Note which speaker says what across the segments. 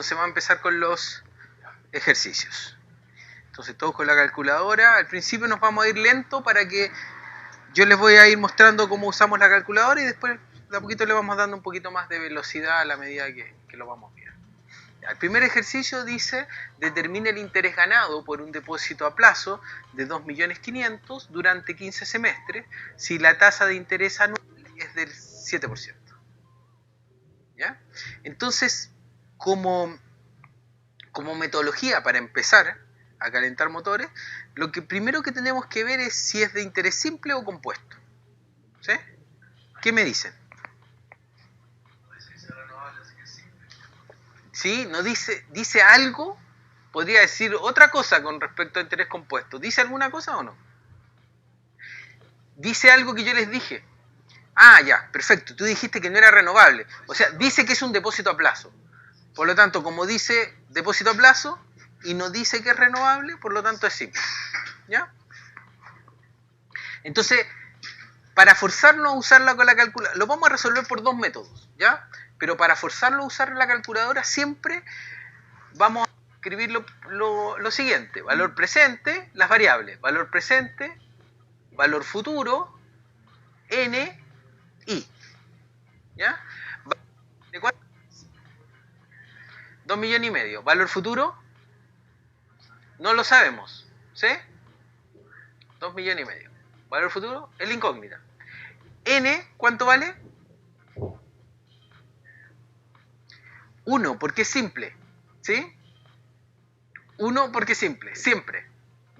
Speaker 1: Entonces vamos a empezar con los ejercicios. Entonces todos con la calculadora. Al principio nos vamos a ir lento para que yo les voy a ir mostrando cómo usamos la calculadora y después de a poquito le vamos dando un poquito más de velocidad a la medida que lo vamos viendo. El primer ejercicio dice: determine el interés ganado por un depósito a plazo de 2.500.000 durante 15 semestres si la tasa de interés anual es del 7%. ¿Ya? Entonces, como metodología para empezar a calentar motores, lo que primero que tenemos que ver es si es de interés simple o compuesto. ¿Sí? ¿Qué me dicen? ¿Sí? ¿No dice algo? Podría decir otra cosa con respecto a interés compuesto. ¿Dice alguna cosa o no? ¿Dice algo que yo les dije? Ah, ya, perfecto. Tú dijiste que no era renovable. O sea, dice que es un depósito a plazo. Por lo tanto, como dice depósito a plazo y no dice que es renovable, por lo tanto es simple. ¿Ya? Entonces, para forzarnos a usarla con la calculadora, lo vamos a resolver por dos métodos, ¿ya? Pero para forzarlo a usar la calculadora siempre vamos a escribir lo siguiente: valor presente, las variables, valor presente, valor futuro, n, i. ¿Ya? ¿De cuánto? 2,5 millones. ¿Valor futuro? No lo sabemos, ¿sí? 2,5 millones. ¿Valor futuro? Es la incógnita. N, ¿cuánto vale? 1, porque es simple, ¿sí? 1 porque es simple, siempre,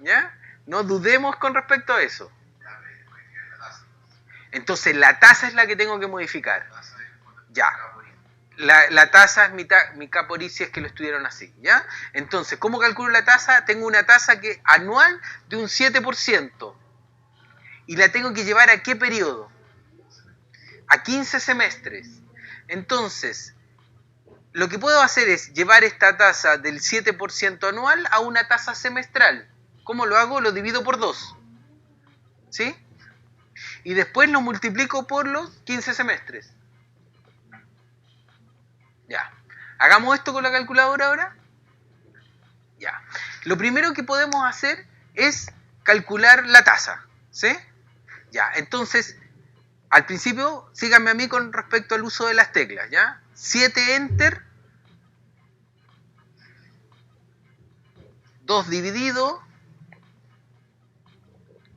Speaker 1: ¿ya? No dudemos con respecto a eso. Entonces la tasa es la que tengo que modificar. Ya. La tasa es mi K por I si es que lo estudiaron así, ¿ya? Entonces, ¿cómo calculo la tasa? Tengo una tasa que anual de un 7%. ¿Y la tengo que llevar a qué periodo? A 15 semestres. Entonces, lo que puedo hacer es llevar esta tasa del 7% anual a una tasa semestral. ¿Cómo lo hago? Lo divido por 2. ¿Sí? Y después lo multiplico por los 15 semestres. Ya. ¿Hagamos esto con la calculadora ahora? Ya. Lo primero que podemos hacer es calcular la tasa. ¿Sí? Ya. Entonces, al principio, síganme a mí con respecto al uso de las teclas, ¿ya? 7 enter, 2 dividido,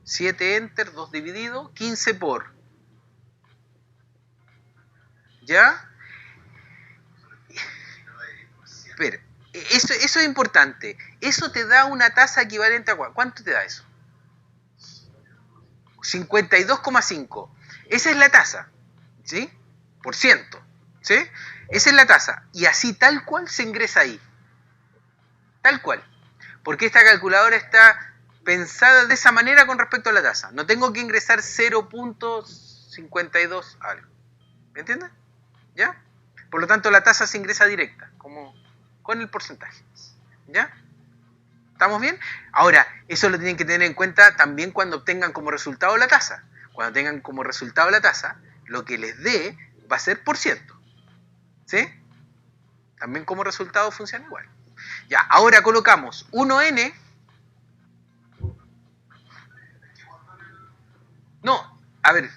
Speaker 1: 7 enter, 2 dividido, 15 por. ¿Ya? Espera, eso es importante. Eso te da una tasa equivalente a ¿cuánto te da eso? 52,5. Esa es la tasa, ¿sí? Por ciento, ¿sí? Esa es la tasa. Y así tal cual se ingresa ahí. Tal cual. Porque esta calculadora está pensada de esa manera con respecto a la tasa. No tengo que ingresar 0.52 algo. ¿Me entiendes? ¿Ya? Por lo tanto, la tasa se ingresa directa, como con el porcentaje. ¿Ya? ¿Estamos bien? Ahora, eso lo tienen que tener en cuenta también cuando obtengan como resultado la tasa. Cuando tengan como resultado la tasa, lo que les dé va a ser por ciento. ¿Sí? También como resultado funciona igual. Ya, ahora colocamos 1n. No, a ver,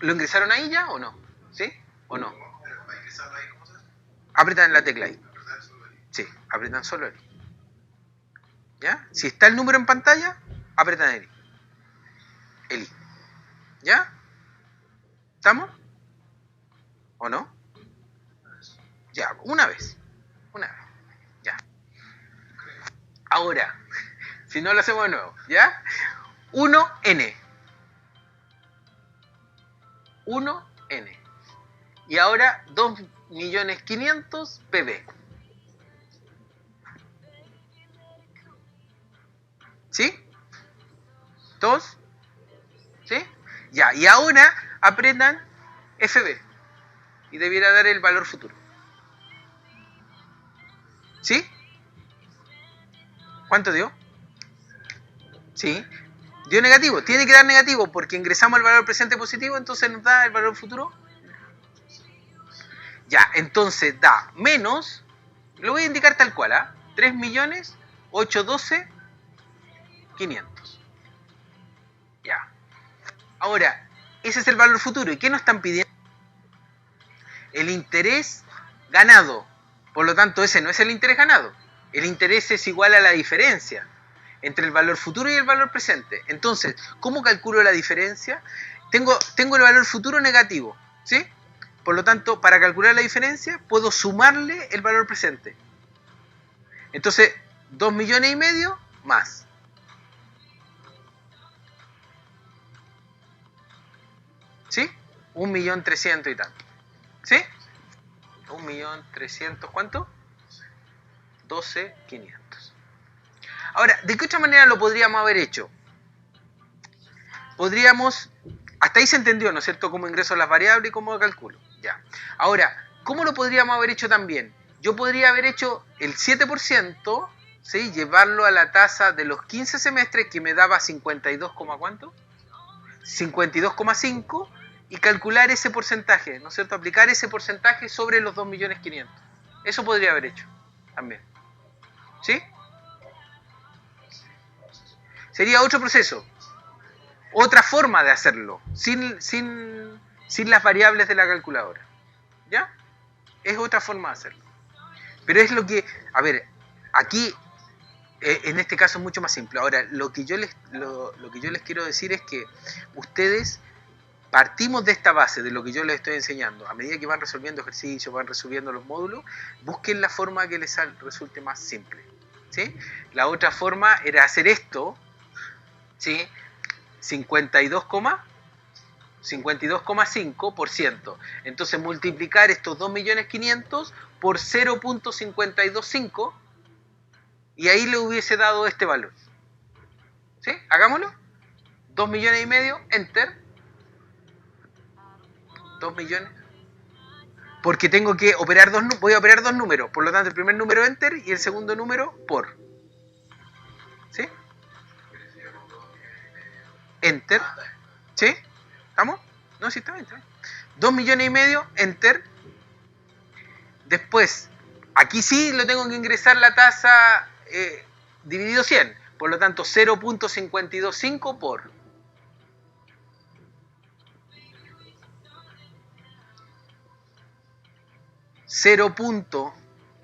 Speaker 1: ¿lo ingresaron ahí ya o no? ¿Sí? ¿O no? Apretan la tecla ahí. Sí, apretan solo el i. ¿Ya? Si está el número en pantalla, apretan el i. El i. ¿Ya? ¿Estamos? ¿O no? Ya, una vez. Una vez. Ya. Ahora, si no lo hacemos de nuevo, ¿ya? 1n. 1n. Y ahora 2.500.000 pb. ¿Sí? ¿Todos? ¿Sí? Ya, y ahora apretan FB. Y debiera dar el valor futuro. ¿Sí? ¿Cuánto dio? ¿Sí? Dio negativo. Tiene que dar negativo porque ingresamos el valor presente positivo, entonces nos da el valor futuro. Ya, entonces da menos Lo voy a indicar tal cual, ¿ah? 3.812.500. Ya. Ahora, ese es el valor futuro. ¿Y qué nos están pidiendo? El interés ganado. Por lo tanto, ese no es el interés ganado. El interés es igual a la diferencia entre el valor futuro y el valor presente. Entonces, ¿cómo calculo la diferencia? Tengo el valor futuro negativo, ¿sí? Por lo tanto, para calcular la diferencia, puedo sumarle el valor presente. Entonces, 2,5 millones más. ¿Sí? 1.300.000 y tanto. ¿Sí? 1.300.000, ¿cuánto? 12.500. Ahora, ¿de qué otra manera lo podríamos haber hecho? Podríamos, hasta ahí se entendió, ¿no es cierto?, cómo ingreso las variables y cómo calculo. Ya. Ahora, ¿cómo lo podríamos haber hecho también? Yo podría haber hecho el 7%, ¿sí?, llevarlo a la tasa de los 15 semestres, que me daba 52, ¿cuánto? 52,5, y calcular ese porcentaje, ¿no es cierto?, aplicar ese porcentaje sobre los 2.500.000. Eso podría haber hecho también. ¿Sí? Sería otro proceso, otra forma de hacerlo, sin las variables de la calculadora. ¿Ya? Es otra forma de hacerlo. Pero es lo que, a ver, aquí, en este caso es mucho más simple. Ahora, lo que yo les quiero decir es que ustedes partimos de esta base, de lo que yo les estoy enseñando. A medida que van resolviendo ejercicios, van resolviendo los módulos, busquen la forma que les resulte más simple. ¿Sí? La otra forma era hacer esto, ¿sí? 52,5%. Entonces multiplicar estos 2.500.000 por 0.525 y ahí le hubiese dado este valor. ¿Sí? Hagámoslo. 2,5 millones, enter. 2 millones. Porque tengo que operar voy a operar dos números. Por lo tanto, el primer número enter y el segundo número por. ¿Sí? Enter. ¿Sí? ¿Estamos? No, sí, está bien. 2,5 millones, enter. Después, aquí sí lo tengo que ingresar la tasa dividido 100. Por lo tanto, 0.525 por.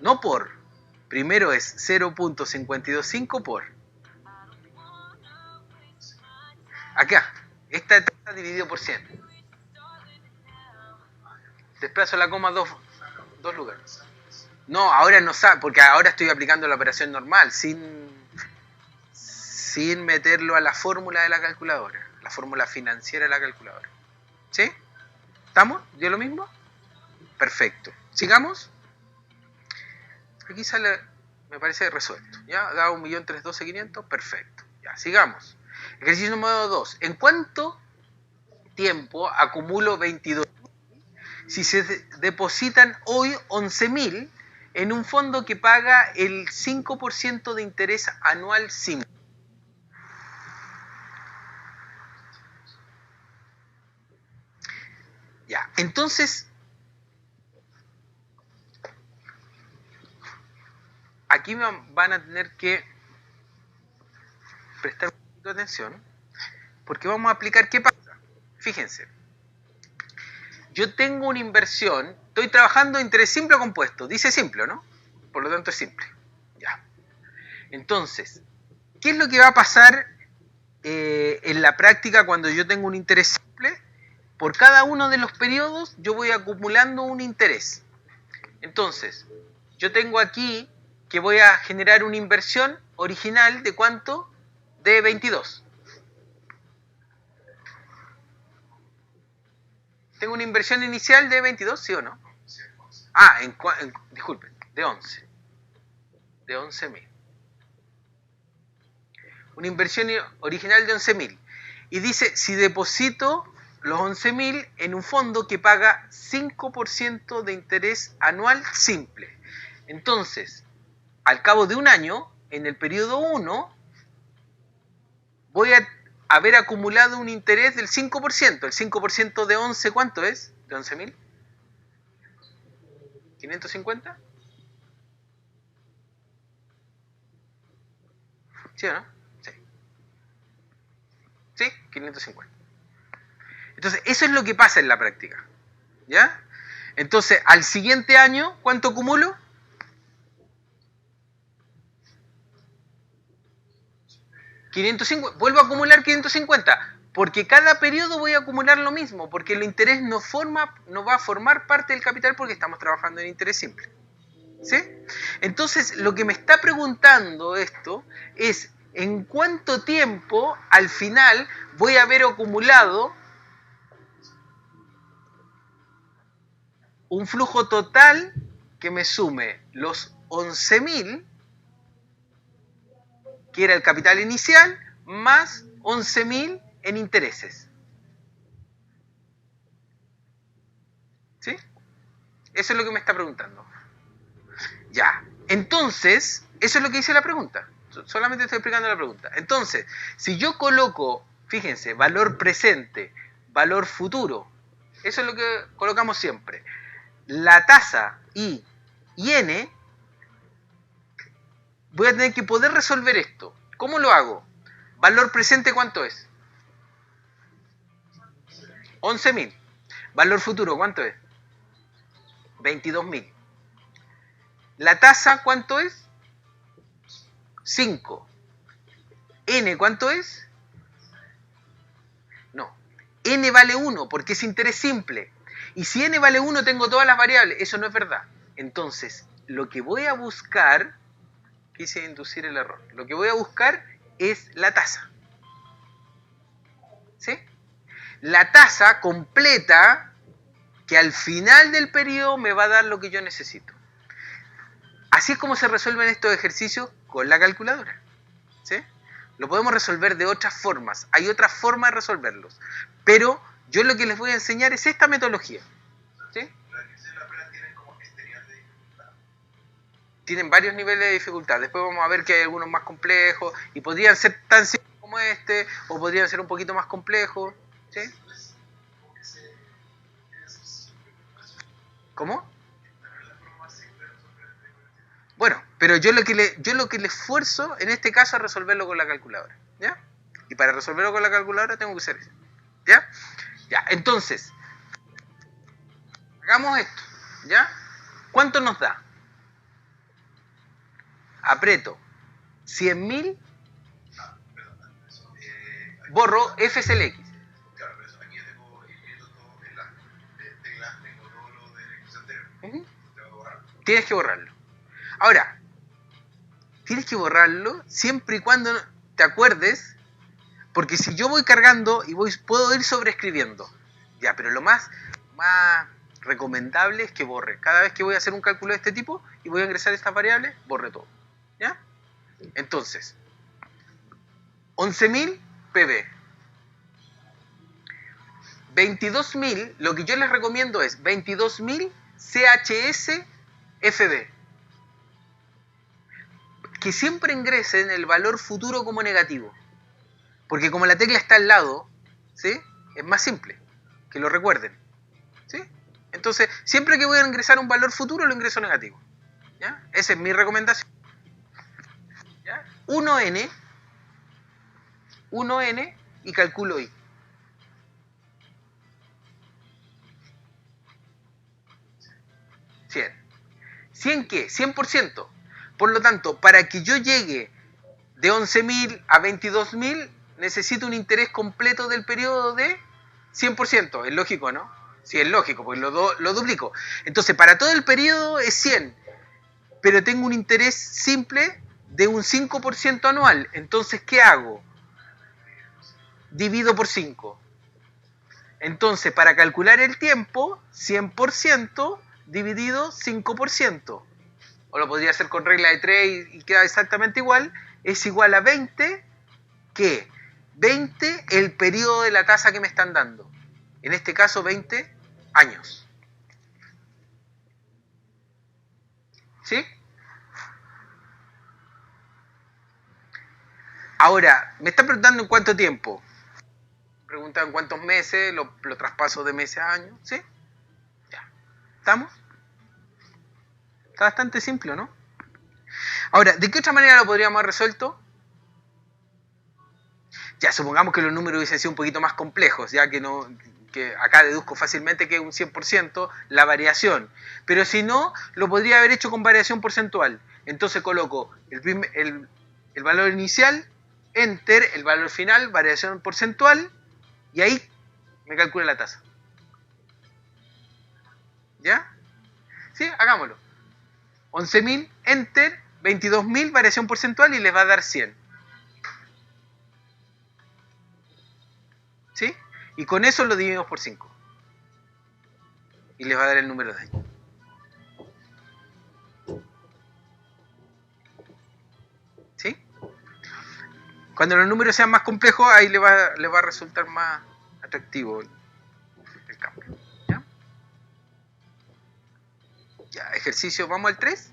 Speaker 1: No por. Primero es 0.525 por. Acá. Esta tasa dividido por 100. Desplazo la coma dos lugares. No, ahora no sabe, porque ahora estoy aplicando la operación normal, sin meterlo a la fórmula de la calculadora, la fórmula financiera de la calculadora. ¿Sí? ¿Estamos? ¿Dio lo mismo? Perfecto. ¿Sigamos? Aquí sale, me parece resuelto. ¿Ya? Da 1.312.500. Perfecto. Ya, sigamos. Ejercicio número 2. ¿En cuánto tiempo acumulo 22.000 si se depositan hoy 11.000 en un fondo que paga el 5% de interés anual simple? Ya, entonces, aquí van a tener que prestar un poquito de atención, porque vamos a aplicar qué pasa. Fíjense, yo tengo una inversión, estoy trabajando interés simple o compuesto, dice simple, ¿no? Por lo tanto es simple. Ya. Entonces, ¿qué es lo que va a pasar en la práctica cuando yo tengo un interés simple? Por cada uno de los periodos yo voy acumulando un interés. Entonces, yo tengo aquí que voy a generar una inversión original de ¿cuánto? De 22. ¿Tengo una inversión inicial de 22, sí o no? Ah, disculpen, de 11. De 11.000. Una inversión original de 11.000. Y dice, si deposito los 11.000 en un fondo que paga 5% de interés anual simple. Entonces, al cabo de un año, en el periodo 1, voy a haber acumulado un interés del 5%. El 5% de 11, ¿cuánto es? ¿De 11.000? ¿550? ¿Sí o no? Sí. ¿Sí? 550. Entonces, eso es lo que pasa en la práctica. ¿Ya? Entonces, al siguiente año, ¿cuánto acumulo? 550. Vuelvo a acumular 550. Porque cada periodo voy a acumular lo mismo. Porque el interés no va a formar parte del capital porque estamos trabajando en interés simple. ¿Sí? Entonces, lo que me está preguntando esto es en cuánto tiempo al final voy a haber acumulado un flujo total que me sume los 11.000, que era el capital inicial, más 11.000 en intereses. ¿Sí? Eso es lo que me está preguntando. Ya. Entonces, eso es lo que dice la pregunta. Solamente estoy explicando la pregunta. Entonces, si yo coloco, fíjense, valor presente, valor futuro, eso es lo que colocamos siempre. La tasa I y N, voy a tener que poder resolver esto. ¿Cómo lo hago? Valor presente, ¿cuánto es? 11.000. Valor futuro, ¿cuánto es? 22.000. La tasa, ¿cuánto es? 5. N, ¿cuánto es? No. N vale 1 porque es interés simple. Y si N vale 1 tengo todas las variables. Eso no es verdad. Entonces, lo que voy a buscar, quise inducir el error, lo que voy a buscar es la tasa. ¿Sí? La tasa completa que al final del periodo me va a dar lo que yo necesito. Así es como se resuelven estos ejercicios con la calculadora. ¿Sí? Lo podemos resolver de otras formas. Hay otras formas de resolverlos. Pero yo lo que les voy a enseñar es esta metodología. ¿Sí? Tienen varios niveles de dificultad. Después vamos a ver que hay algunos más complejos y podrían ser tan simples como este o podrían ser un poquito más complejos. ¿Sí? ¿Cómo? Bueno, pero yo lo que le esfuerzo en este caso es resolverlo con la calculadora. ¿Ya? Y para resolverlo con la calculadora tengo que hacer eso. ¿Ya? Ya, entonces, hagamos esto. ¿Ya? ¿Cuánto nos da? Aprieto 100.000, borro FCLX. Tienes que borrarlo. Ahora, tienes que borrarlo siempre y cuando te acuerdes, porque si yo voy cargando y puedo ir sobreescribiendo. Ya, pero lo más recomendable es que borre. Cada vez que voy a hacer un cálculo de este tipo y voy a ingresar estas variables, borre todo. ¿Ya? Entonces, 11.000 PB. 22.000, lo que yo les recomiendo es 22.000 CHS FB. Que siempre ingresen el valor futuro como negativo. Porque como la tecla está al lado, ¿sí? Es más simple que lo recuerden. ¿Sí? Entonces, siempre que voy a ingresar un valor futuro, lo ingreso negativo. ¿Ya? Esa es mi recomendación. ¿Ya? 1N y calculo I. 100. ¿100 qué? 100%. Por lo tanto, para que yo llegue de 11.000 a 22.000, necesito un interés completo del periodo de 100%. Es lógico, ¿no? Sí, es lógico, porque lo duplico. Entonces, para todo el periodo es 100, pero tengo un interés simple de un 5% anual. Entonces, ¿qué hago? Divido por 5. Entonces, para calcular el tiempo, 100% dividido 5%. O lo podría hacer con regla de 3 y queda exactamente igual. Es igual a 20, ¿qué? 20 el periodo de la tasa que me están dando. En este caso, 20 años. ¿Sí? Ahora, me están preguntando en cuánto tiempo. Preguntan en cuántos meses, lo traspaso de meses a años. ¿Sí? Ya. ¿Estamos? Está bastante simple, ¿no? Ahora, ¿de qué otra manera lo podríamos haber resuelto? Ya, supongamos que los números hubiesen sido un poquito más complejos, ya que no, que acá deduzco fácilmente que es un 100% la variación. Pero si no, lo podría haber hecho con variación porcentual. Entonces coloco el valor inicial, enter, el valor final, variación porcentual, y ahí me calcula la tasa. ¿Ya? ¿Sí? Hagámoslo. 11.000, enter, 22.000, variación porcentual, y les va a dar 100. ¿Sí? Y con eso lo dividimos por 5. Y les va a dar el número de años. ¿Sí? Cuando los números sean más complejos, ahí les va a resultar más atractivo el cambio. ¿Ya? Ya, ejercicio, vamos al 3.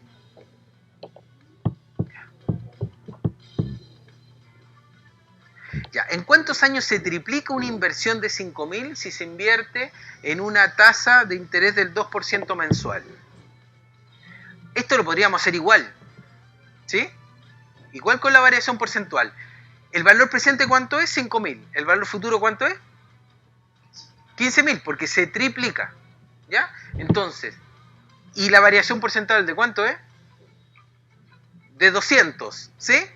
Speaker 1: Ya, ¿en cuántos años se triplica una inversión de 5.000 si se invierte en una tasa de interés del 2% mensual? Esto lo podríamos hacer igual, ¿sí? Igual con la variación porcentual. ¿El valor presente cuánto es? 5.000. ¿El valor futuro cuánto es? 15.000, porque se triplica, ¿ya? Entonces, ¿y la variación porcentual de cuánto es? De 200, ¿sí?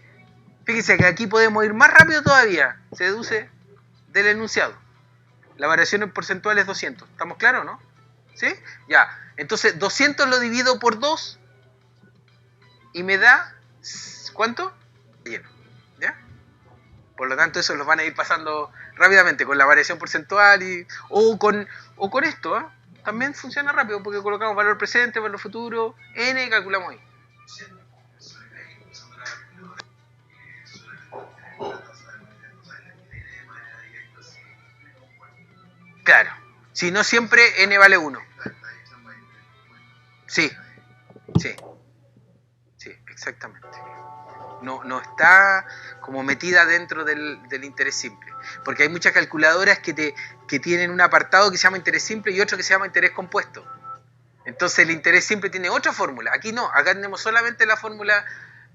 Speaker 1: Fíjense que aquí podemos ir más rápido todavía. Se deduce del enunciado. La variación porcentual es 200. ¿Estamos claros, no? ¿Sí? Ya. Entonces, 200 lo divido por 2 y me da... ¿Cuánto? Lleno. ¿Ya? Por lo tanto, eso los van a ir pasando rápidamente con la variación porcentual o con esto. ¿Eh? También funciona rápido porque colocamos valor presente, valor futuro, n y calculamos ahí. Claro. Si no siempre n vale 1. Sí, sí, sí, exactamente. No está como metida dentro del interés simple. Porque hay muchas calculadoras que tienen un apartado que se llama interés simple y otro que se llama interés compuesto. Entonces el interés simple tiene otra fórmula. Aquí no, acá tenemos solamente la fórmula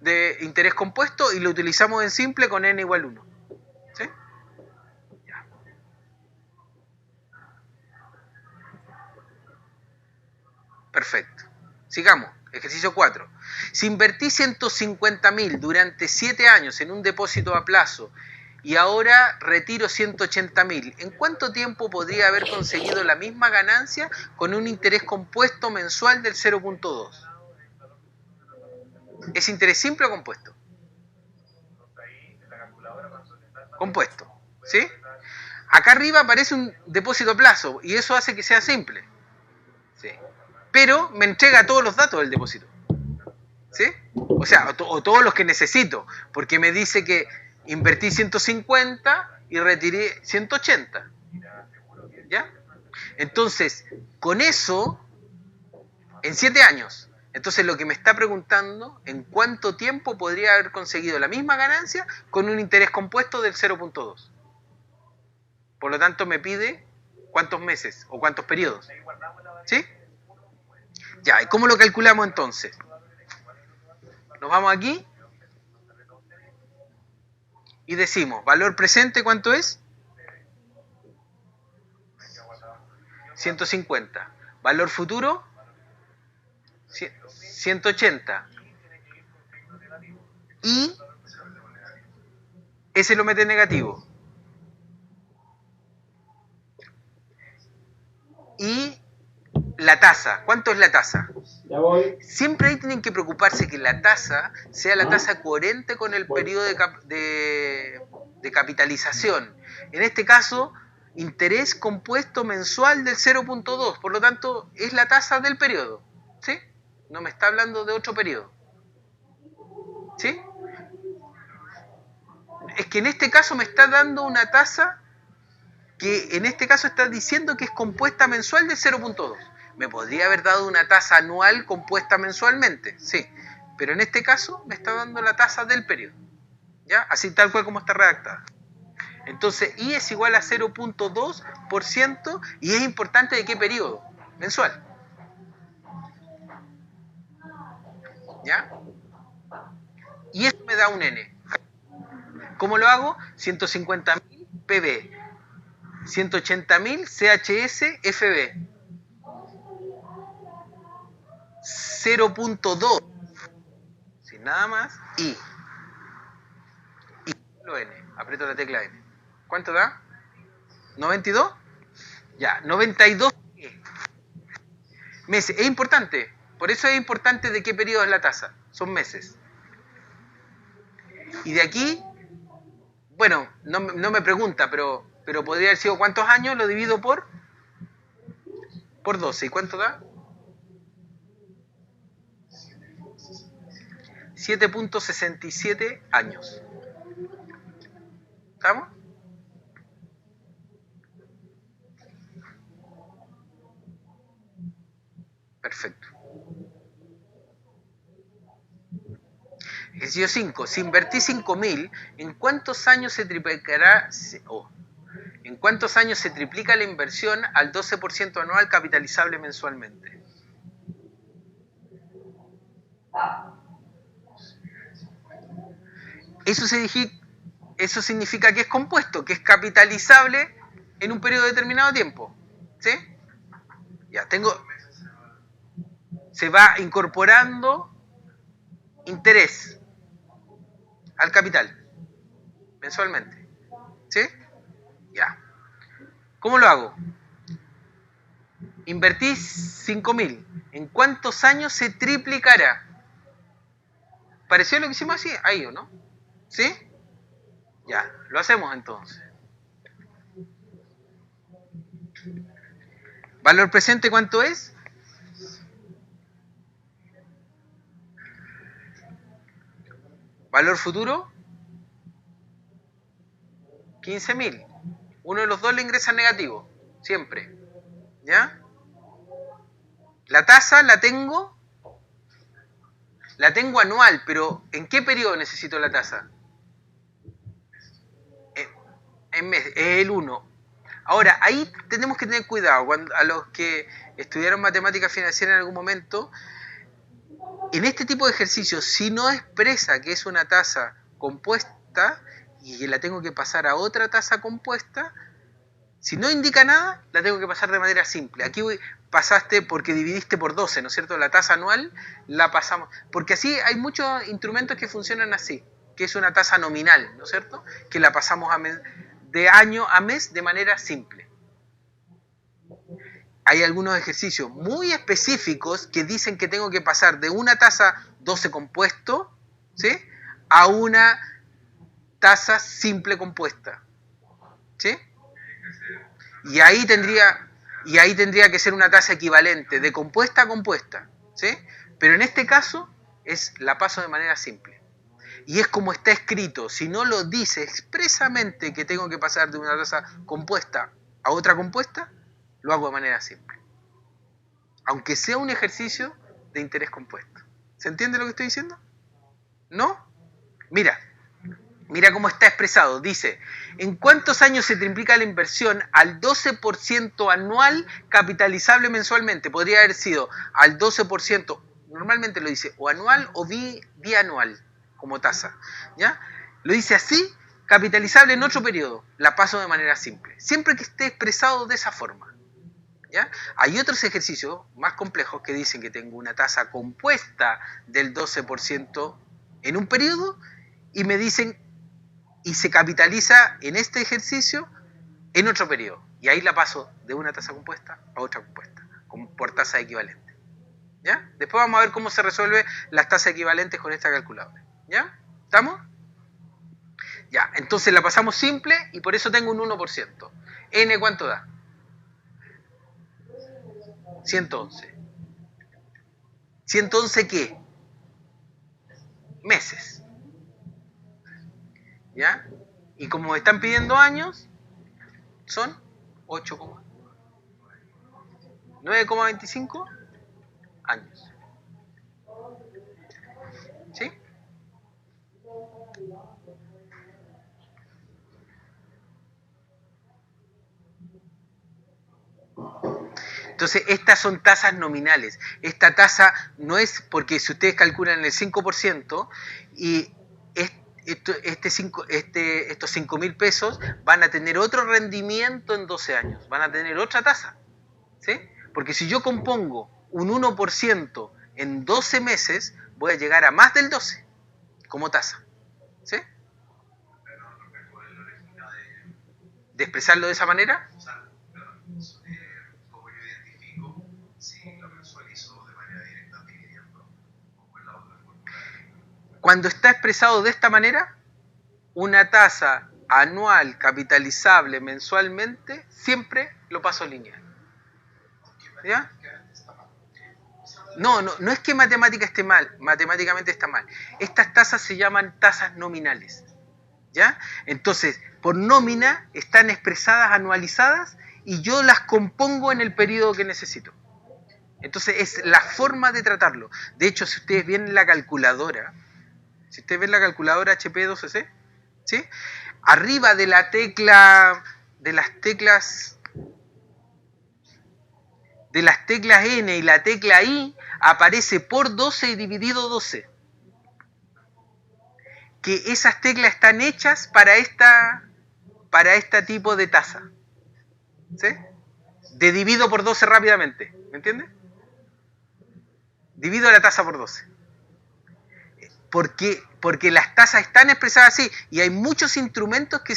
Speaker 1: de interés compuesto y lo utilizamos en simple con n igual 1. ¿Sí? Ya. Perfecto. Sigamos. Ejercicio 4. Si invertí 150.000 durante 7 años en un depósito a plazo y ahora retiro 180.000, ¿en cuánto tiempo podría haber conseguido la misma ganancia con un interés compuesto mensual del 0.2? ¿Es interés simple o compuesto? Compuesto. ¿Sí? Acá arriba aparece un depósito a plazo y eso hace que sea simple. ¿Sí? Pero me entrega todos los datos del depósito. ¿Sí? O sea, o todos los que necesito, porque me dice que invertí 150 y retiré 180. ¿Ya? Entonces, con eso, en 7 años, entonces lo que me está preguntando, ¿en cuánto tiempo podría haber conseguido la misma ganancia con un interés compuesto del 0.2? Por lo tanto, me pide cuántos meses o cuántos periodos. ¿Sí? Ya, ¿y cómo lo calculamos entonces? Nos vamos aquí y decimos, valor presente, ¿cuánto es? 150. Valor futuro, 180. Y ese lo mete negativo. Y la tasa, ¿cuánto es la tasa?
Speaker 2: Ya voy.
Speaker 1: Siempre ahí tienen que preocuparse que la tasa sea la tasa coherente con el periodo de capitalización. En este caso, interés compuesto mensual del 0.2, por lo tanto, es la tasa del periodo. ¿Sí? No me está hablando de otro periodo. ¿Sí? Es que en este caso me está dando una tasa que en este caso está diciendo que es compuesta mensual del 0.2. Me podría haber dado una tasa anual compuesta mensualmente, sí, pero en este caso me está dando la tasa del periodo, ¿ya? Así tal cual como está redactada. Entonces, I es igual a 0.2% y es importante de qué periodo, mensual, ¿ya? Y eso me da un N. ¿Cómo lo hago? 150.000 PB, 180.000 CHS FB, 0.2, sin nada más, y lo N, aprieto la tecla N. ¿Cuánto da? ¿92? Ya, 92 meses. Es importante, por eso es importante de qué periodo es la tasa, son meses. Y de aquí, bueno, no me pregunta, pero podría haber sido ¿cuántos años? Lo divido por 12. ¿Y cuánto da? 7.67 años. ¿Estamos? Perfecto. Ejercicio 5. Si invertís 5.000, ¿en cuántos años se triplicará? ¿En cuántos años se triplica la inversión al 12% anual capitalizable mensualmente? Eso significa que es compuesto, que es capitalizable en un periodo determinado de tiempo. ¿Sí? Ya, se va incorporando interés al capital mensualmente. ¿Sí? Ya. ¿Cómo lo hago? Invertís 5.000. ¿En cuántos años se triplicará? ¿Pareció lo que hicimos así? Ahí, ¿o no? ¿Sí? Ya, lo hacemos entonces. ¿Valor presente cuánto es? ¿Valor futuro? 15.000. Uno de los dos le ingresa negativo, siempre. ¿Ya? La tasa la tengo anual, pero ¿en qué periodo necesito la tasa? En mes, es el 1. Ahora, ahí tenemos que tener cuidado. A los que estudiaron matemática financiera en algún momento, en este tipo de ejercicios, si no expresa que es una tasa compuesta y que la tengo que pasar a otra tasa compuesta, si no indica nada, la tengo que pasar de manera simple. Aquí pasaste porque dividiste por 12, ¿no es cierto? La tasa anual la pasamos. Porque así hay muchos instrumentos que funcionan así, que es una tasa nominal, ¿no es cierto? Que la pasamos de año a mes de manera simple. Hay algunos ejercicios muy específicos que dicen que tengo que pasar de una tasa 12 compuesto, ¿sí?, a una tasa simple compuesta. ¿Sí? Y ahí tendría que ser una tasa equivalente de compuesta a compuesta. ¿Sí? Pero en este caso la paso de manera simple. Y es como está escrito. Si no lo dice expresamente que tengo que pasar de una tasa compuesta a otra compuesta, lo hago de manera simple. Aunque sea un ejercicio de interés compuesto. ¿Se entiende lo que estoy diciendo? ¿No? Mira cómo está expresado. Dice, ¿en cuántos años se triplica la inversión al 12% anual capitalizable mensualmente? Podría haber sido al 12%, normalmente lo dice o anual o bianual como tasa. ¿Ya? Lo dice así, capitalizable en otro periodo. La paso de manera simple. Siempre que esté expresado de esa forma. ¿Ya? Hay otros ejercicios más complejos que dicen que tengo una tasa compuesta del 12% en un periodo y me dicen y se capitaliza en este ejercicio en otro periodo. Y ahí la paso de una tasa compuesta a otra compuesta, por tasa equivalente. ¿Ya? Después vamos a ver cómo se resuelve las tasas equivalentes con esta calculadora. ¿Ya? ¿Estamos? Ya, entonces la pasamos simple y por eso tengo un 1%. ¿N cuánto da? 111. ¿111 qué? Meses. ¿Ya? Y como están pidiendo años, son 9,25 años. ¿Sí? Entonces, estas son tasas nominales. Esta tasa no es porque si ustedes calculan el 5% y estos 5.000 pesos van a tener otro rendimiento en 12 años, van a tener otra tasa, ¿sí? Porque si yo compongo un 1% en 12 meses, voy a llegar a más del 12 como tasa, ¿sí? De expresarlo de esa manera. Cuando está expresado de esta manera, una tasa anual capitalizable mensualmente, siempre lo paso lineal. ¿Ya? No es que matemática esté mal, matemáticamente está mal. Estas tasas se llaman tasas nominales. ¿Ya? Entonces, por nómina están expresadas, anualizadas, y yo las compongo en el periodo que necesito. Entonces, es la forma de tratarlo. De hecho, si ustedes ven la calculadora, si ustedes ven la calculadora HP12C, ¿sí? Arriba de la tecla, de las teclas N y la tecla I, aparece por 12 y dividido 12. Que esas teclas están hechas para este tipo de tasa. ¿Sí? De divido por 12 rápidamente. ¿Me entiendes? Divido la tasa por 12. Porque las tasas están expresadas así y hay muchos instrumentos que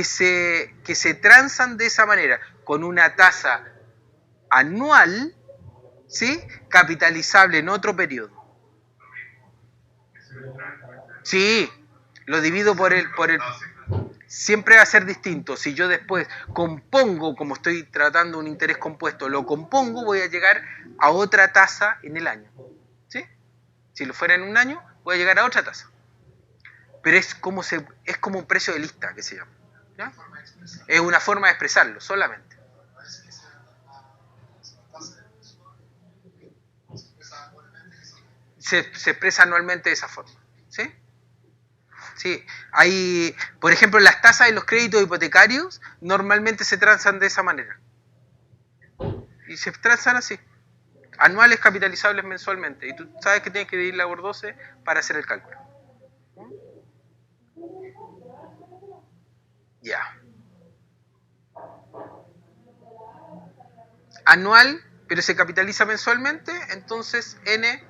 Speaker 1: se transan de esa manera, con una tasa anual, ¿sí? Capitalizable en otro periodo. Sí, lo divido por el siempre va a ser distinto. Si yo después compongo, como estoy tratando un interés compuesto, lo compongo, voy a llegar a otra tasa en el año. ¿Sí? Si lo fuera en un año, voy a llegar a otra tasa. Pero es como un precio de lista que se llama. ¿Ya? Es una forma de expresarlo, solamente. Se expresa anualmente de esa forma. ¿Sí? Sí, hay, por ejemplo, las tasas de los créditos hipotecarios normalmente se transan de esa manera. Y se transan así. Anuales capitalizables mensualmente. Y tú sabes que tienes que dividirla por 12 para hacer el cálculo. Ya. Anual, pero se capitaliza mensualmente, entonces N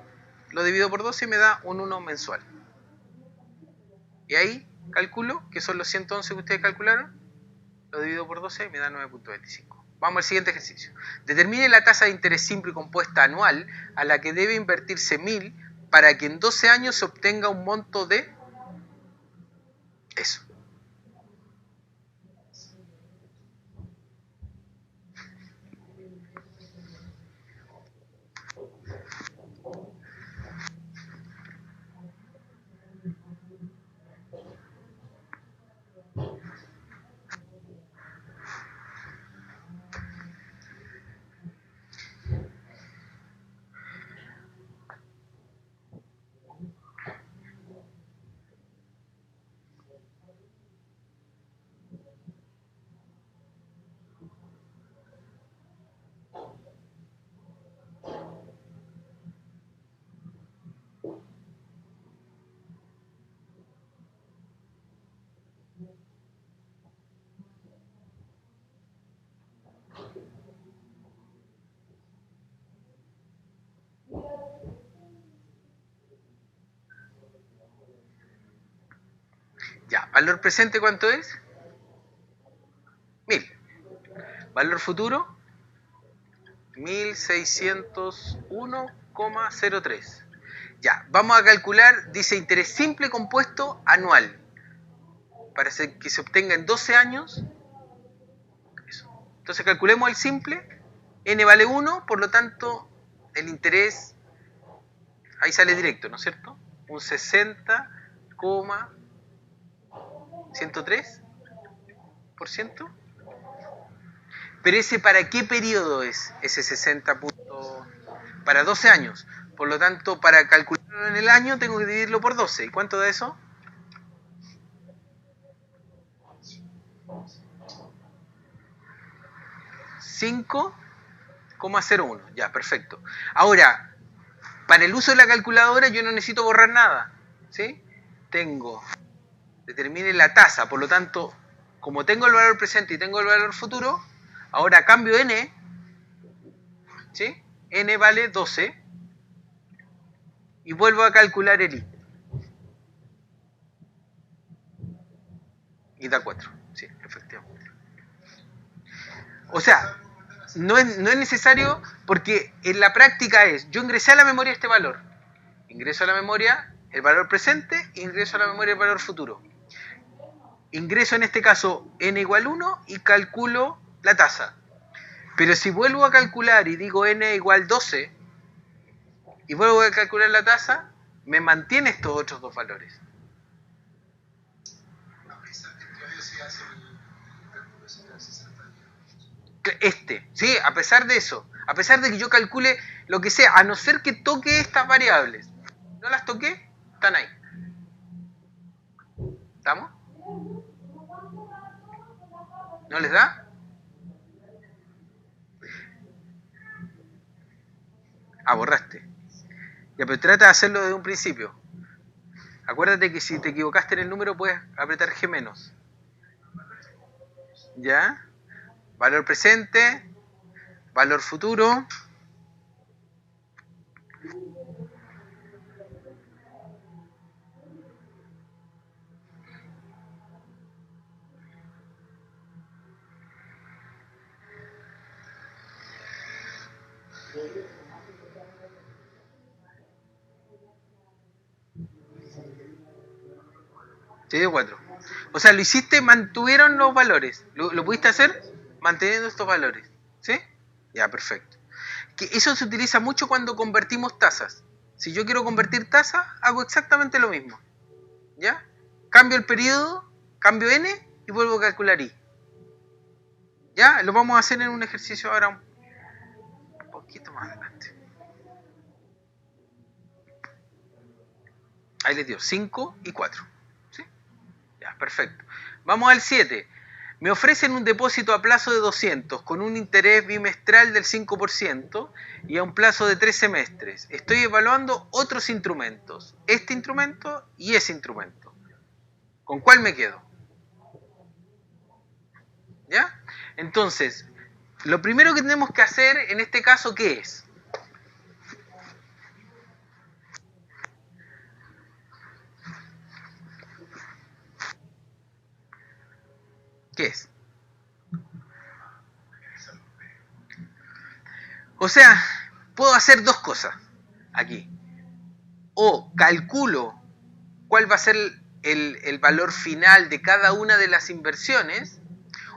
Speaker 1: lo divido por 12 y me da un 1 mensual. Y ahí calculo, que son los 111 que ustedes calcularon, lo divido por 12 y me da 9.25. Vamos al siguiente ejercicio. Determine la tasa de interés simple y compuesta anual a la que debe invertirse 1.000 para que en 12 años se obtenga un monto de eso. Ya, valor presente, ¿cuánto es? 1.000. Valor futuro, 1.601,03. Ya, vamos a calcular, dice interés simple compuesto anual. Para que se obtenga en 12 años. Eso. Entonces calculemos el simple. N vale 1, por lo tanto, el interés, ahí sale directo, ¿no es cierto? Un 60,103%. Pero ese, ¿para qué periodo es ese 60 puntos? Para 12 años. Por lo tanto, para calcularlo en el año tengo que dividirlo por 12. ¿Y cuánto da eso? 5,01. Ya, perfecto. Ahora, para el uso de la calculadora yo no necesito borrar nada. ¿Sí? Tengo determine la tasa. Por lo tanto, como tengo el valor presente y tengo el valor futuro, ahora cambio n, ¿sí? N vale 12 y vuelvo a calcular el i. Y da 4, sí, efectivamente. O sea, no es necesario porque en la práctica yo ingresé a la memoria este valor. Ingreso a la memoria el valor presente e ingreso a la memoria el valor futuro. Ingreso en este caso n igual 1 y calculo la tasa. Pero si vuelvo a calcular y digo n igual 12 y vuelvo a calcular la tasa, me mantiene estos otros dos valores. Sí, a pesar de eso, a pesar de que yo calcule lo que sea, a no ser que toque estas variables. No las toqué, están ahí. ¿Estamos? ¿No les da? Borraste. Ya, pero trata de hacerlo desde un principio. Acuérdate que si te equivocaste en el número puedes apretar G menos. ¿Ya? Valor presente, valor futuro. Te dio 4. O sea, lo hiciste, mantuvieron los valores. ¿Lo pudiste hacer? Manteniendo estos valores. ¿Sí? Ya, perfecto. Que eso se utiliza mucho cuando convertimos tasas. Si yo quiero convertir tasas, hago exactamente lo mismo. ¿Ya? Cambio el periodo, cambio n y vuelvo a calcular i. ¿Ya? Lo vamos a hacer en un ejercicio ahora un poquito más adelante. Ahí les dio 5 y 4. ¿Sí? Ya, perfecto. Vamos al 7. Me ofrecen un depósito a plazo de 200 con un interés bimestral del 5% y a un plazo de 3 semestres. Estoy evaluando otros instrumentos. Este instrumento y ese instrumento. ¿Con cuál me quedo? ¿Ya? Entonces, lo primero que tenemos que hacer en este caso, ¿qué es? ¿Qué es? O sea, puedo hacer dos cosas aquí. O calculo cuál va a ser el valor final de cada una de las inversiones,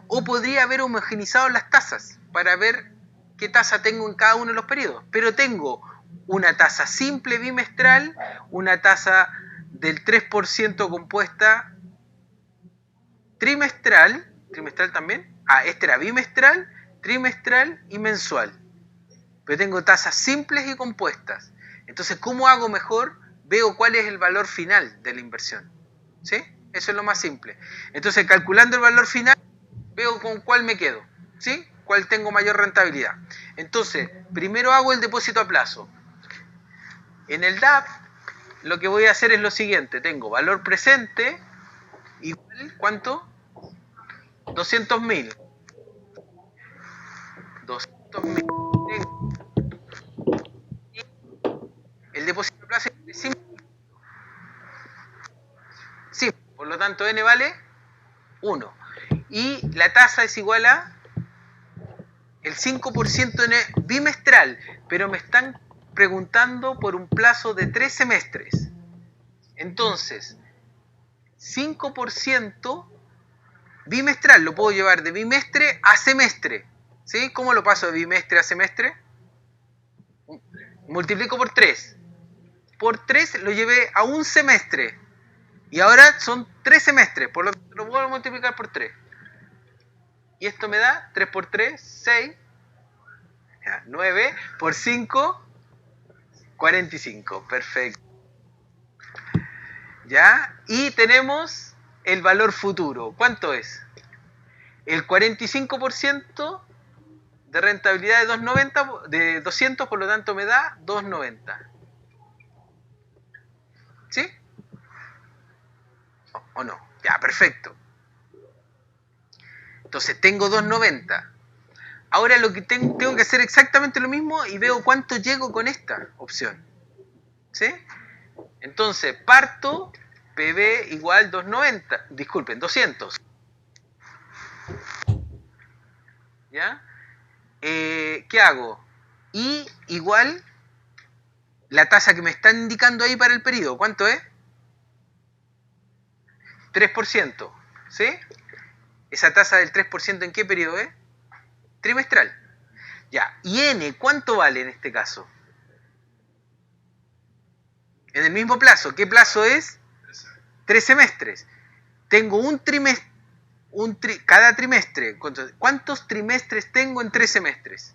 Speaker 1: o podría haber homogenizado las tasas para ver qué tasa tengo en cada uno de los periodos. Pero tengo una tasa simple bimestral, una tasa del 3% compuesta trimestral también. Este era bimestral, trimestral y mensual. Pero tengo tasas simples y compuestas. Entonces, ¿cómo hago mejor? Veo cuál es el valor final de la inversión. ¿Sí? Eso es lo más simple. Entonces, calculando el valor final, veo con cuál me quedo. ¿Sí? Cuál tengo mayor rentabilidad. Entonces, primero hago el depósito a plazo. En el DAP, lo que voy a hacer es lo siguiente. Tengo valor presente igual, ¿cuánto? 200.000. 200.000. El depósito a plazo es 5. Sí, por lo tanto n vale 1. Y la tasa es igual a el 5% en bimestral, pero me están preguntando por un plazo de 3 semestres. Entonces, 5% bimestral, lo puedo llevar de bimestre a semestre. ¿Sí? ¿Cómo lo paso de bimestre a semestre? Multiplico por 3. Por 3 lo llevé a un semestre. Y ahora son 3 semestres, por lo que lo puedo multiplicar por 3. Y esto me da 3 por 3, 6. 9 por 5, 45. Perfecto. ¿Ya? Y tenemos el valor futuro. ¿Cuánto es? El 45% de rentabilidad de 200, por lo tanto me da 2.90. ¿Sí? ¿O no? Ya, perfecto. Entonces tengo 290. Ahora lo que tengo que hacer exactamente lo mismo y veo cuánto llego con esta opción. ¿Sí? Entonces parto PB igual 290. Disculpen, 200. ¿Ya? ¿Qué hago? Y igual la tasa que me están indicando ahí para el periodo. ¿Cuánto es? 3%. ¿Sí? ¿Esa tasa del 3% en qué periodo es? Trimestral. Ya. ¿Y N cuánto vale en este caso? En el mismo plazo. ¿Qué plazo es? 3 semestres. Tengo un trimestre. Cada trimestre. ¿Cuántos trimestres tengo en 3 semestres?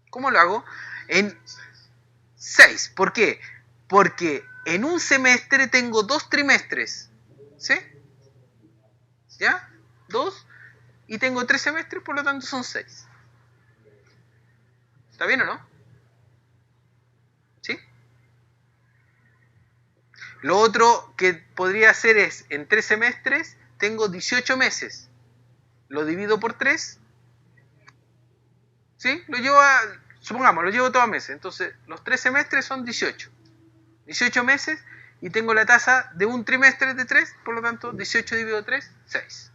Speaker 1: ¿Cómo lo hago? En 6. ¿Por qué? Porque en un semestre tengo 2 trimestres. ¿Sí? ¿Ya? 2. Y tengo 3 semestres, por lo tanto son 6. ¿Está bien o no? ¿Sí? Lo otro que podría hacer es, en 3 semestres, tengo 18 meses. Lo divido por 3. ¿Sí? Supongamos, lo llevo todo a meses. Entonces, los 3 semestres son 18. 18 meses y tengo la tasa de un trimestre de 3, por lo tanto, 18 dividido 3, 6.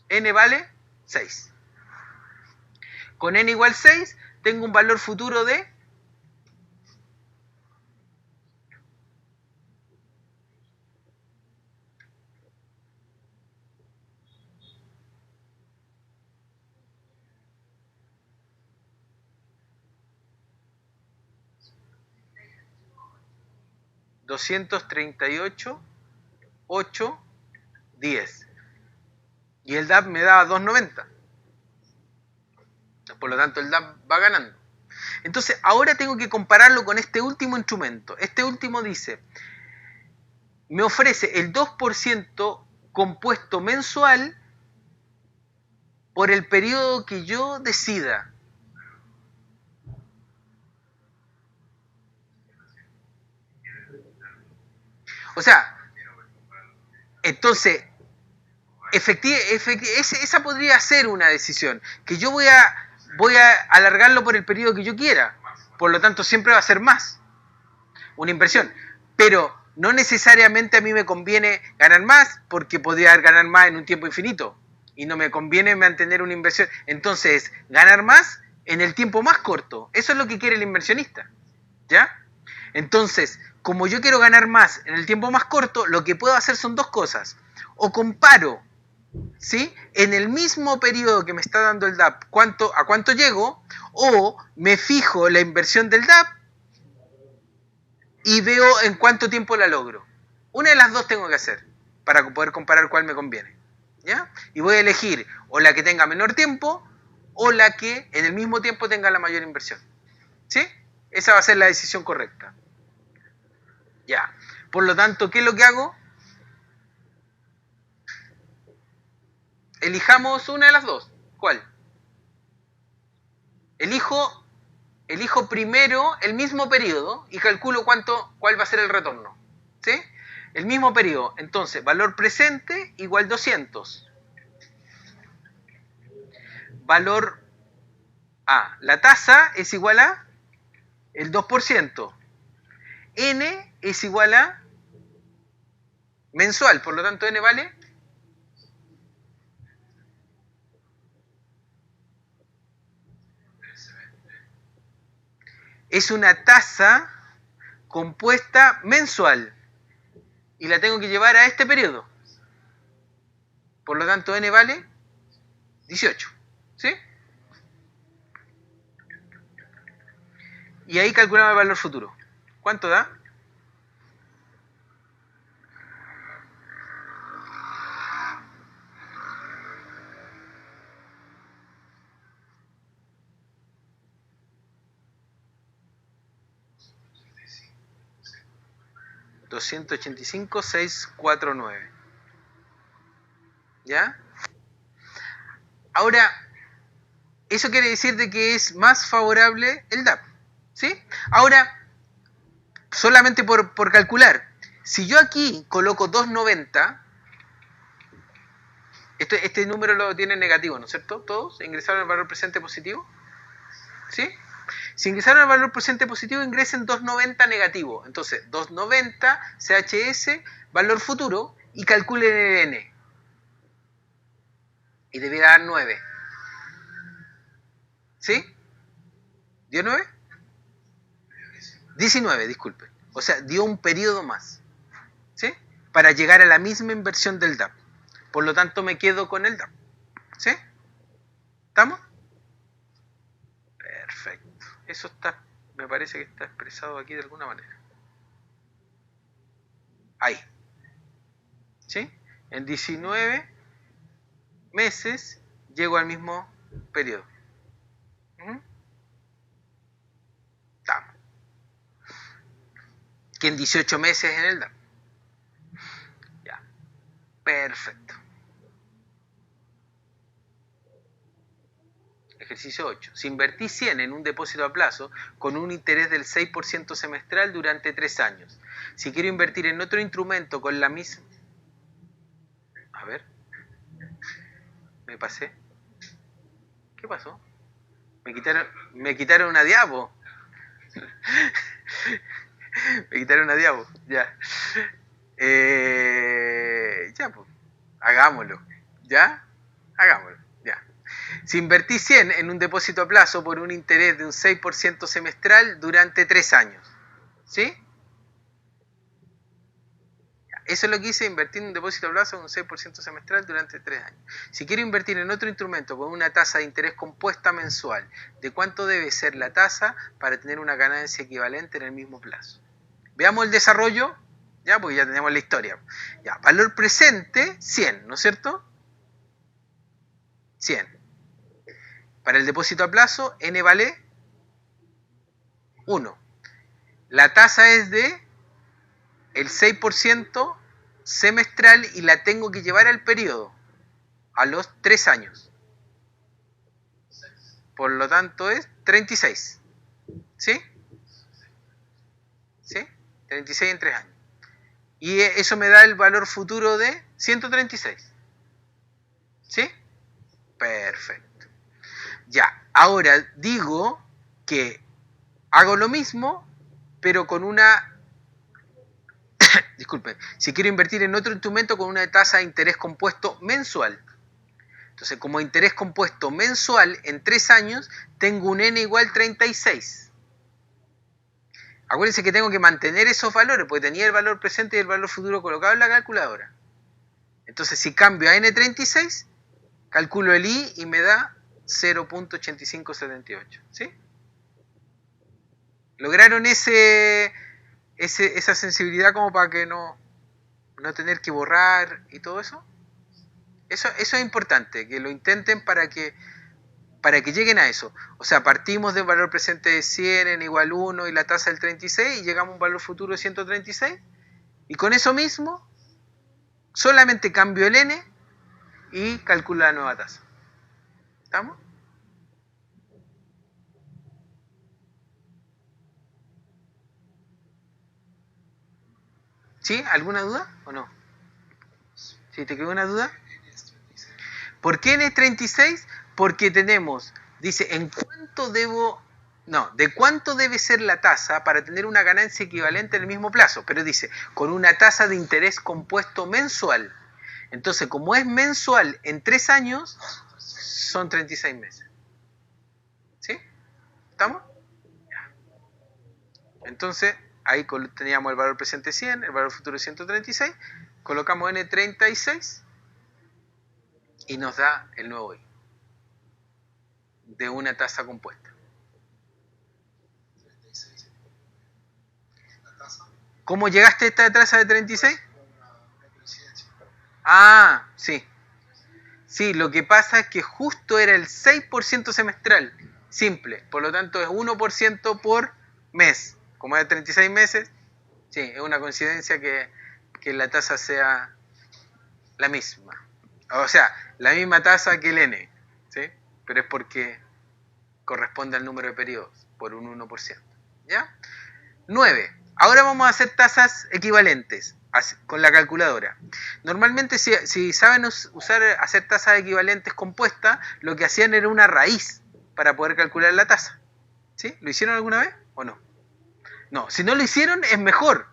Speaker 1: N vale 6. Con N igual 6, tengo un valor futuro de 238,810. Y el DAP me daba 290. Por lo tanto, el DAP va ganando. Entonces, ahora tengo que compararlo con este último instrumento. Este último dice, me ofrece el 2% compuesto mensual por el periodo que yo decida. O sea, entonces, esa podría ser una decisión, que yo voy a alargarlo por el periodo que yo quiera. Por lo tanto, siempre va a ser más una inversión. Pero no necesariamente a mí me conviene ganar más, porque podría ganar más en un tiempo infinito. Y no me conviene mantener una inversión. Entonces, ganar más en el tiempo más corto. Eso es lo que quiere el inversionista. ¿Ya? Entonces, como yo quiero ganar más en el tiempo más corto, lo que puedo hacer son dos cosas. O comparo, ¿sí?, en el mismo periodo que me está dando el DAP, a cuánto llego, o me fijo la inversión del DAP y veo en cuánto tiempo la logro. Una de las dos tengo que hacer para poder comparar cuál me conviene. ¿Ya? Y voy a elegir o la que tenga menor tiempo o la que en el mismo tiempo tenga la mayor inversión. ¿Sí? Esa va a ser la decisión correcta. Ya. Por lo tanto, ¿qué es lo que hago? Elijamos una de las dos. ¿Cuál? Elijo primero el mismo periodo y calculo cuál va a ser el retorno. ¿Sí? El mismo periodo. Entonces, valor presente igual 200. Valor A. La tasa es igual a el 2%. N es igual a mensual, por lo tanto N vale es una tasa compuesta mensual y la tengo que llevar a este periodo. Por lo tanto N vale 18. ¿Sí? Y ahí calculamos el valor futuro. ¿Cuánto da? $285,649. ¿Ya? Ahora, eso quiere decir de que es más favorable el DAP. ¿Sí? Ahora, solamente por calcular, si yo aquí coloco 290, este número lo tiene negativo, ¿no es cierto? ¿Todos ingresaron el valor presente positivo? ¿Sí? Si ingresaron el valor presente positivo, ingresen 290 negativo. Entonces, 290 CHS, valor futuro, y calculen el N. Y debiera dar 9. ¿Sí? ¿Dio 9? 19, disculpe. O sea, dio un periodo más. ¿Sí? Para llegar a la misma inversión del DAP. Por lo tanto, me quedo con el DAP. ¿Sí? ¿Estamos? Perfecto. Eso está, me parece que está expresado aquí de alguna manera. Ahí. ¿Sí? En 19 meses llego al mismo periodo. Estamos. Que en 18 meses en el DAP. Ya. Perfecto. Ejercicio 8. Si invertí 100 en un depósito a plazo con un interés del 6% semestral durante 3 años. Si quiero invertir en otro instrumento con la misma... A ver. Me pasé. ¿Qué pasó? Me quitaron una diapo. Me quitaron una diapo. Ya. Ya, pues. Hagámoslo. ¿Ya? Hagámoslo. Ya. Si invertí 100 en un depósito a plazo por un interés de un 6% semestral durante 3 años. ¿Sí? Eso es lo que hice, invertir en un depósito a plazo con un 6% semestral durante 3 años. Si quiero invertir en otro instrumento con una tasa de interés compuesta mensual, ¿de cuánto debe ser la tasa para tener una ganancia equivalente en el mismo plazo? Veamos el desarrollo, ya, porque ya tenemos la historia. Ya, valor presente, 100, ¿no es cierto? 100. Para el depósito a plazo, N vale 1. La tasa es de el 6% semestral y la tengo que llevar al periodo, a los 3 años. Por lo tanto es 36. ¿Sí? ¿Sí? 36 en 3 años. Y eso me da el valor futuro de 136. ¿Sí? Perfecto. Ya, ahora digo que hago lo mismo, pero con una... Disculpen, si quiero invertir en otro instrumento con una tasa de interés compuesto mensual. Entonces, como interés compuesto mensual en 3 años, tengo un N igual 36. Acuérdense que tengo que mantener esos valores, porque tenía el valor presente y el valor futuro colocado en la calculadora. Entonces, si cambio a N36, calculo el I y me da 0.8578. ¿Sí? ¿Lograron esa sensibilidad como para que no tener que borrar y todo eso? Eso es importante, que lo intenten para que lleguen a eso. O sea, partimos del valor presente de 100 en igual 1 y la tasa del 36 y llegamos a un valor futuro de 136. Y con eso mismo, solamente cambio el N y calculo la nueva tasa. ¿Estamos? ¿Sí? ¿Alguna duda o no? ¿Sí te quedó una duda? ¿Por qué N es 36? Porque tenemos, dice, ¿en cuánto debo... No, ¿de cuánto debe ser la tasa para tener una ganancia equivalente en el mismo plazo? Pero dice, con una tasa de interés compuesto mensual. Entonces, como es mensual en 3 años, son 36 meses. ¿Sí? ¿Estamos? Entonces, ahí teníamos el valor presente 100, el valor futuro 136, colocamos N36 y nos da el nuevo I de una tasa compuesta. ¿Cómo llegaste a esta tasa de 36? Ah, sí. Sí, lo que pasa es que justo era el 6% semestral, simple. Por lo tanto, es 1% por mes. Como es de 36 meses, sí, es una coincidencia que la tasa sea la misma. O sea, la misma tasa que el N, ¿sí? Pero es porque corresponde al número de periodos, por un 1%. ¿Ya? 9. Ahora vamos a hacer tasas equivalentes con la calculadora. Normalmente si saben hacer tasas equivalentes compuestas, lo que hacían era una raíz para poder calcular la tasa. ¿Sí? ¿Lo hicieron alguna vez o no? No, si no lo hicieron es mejor,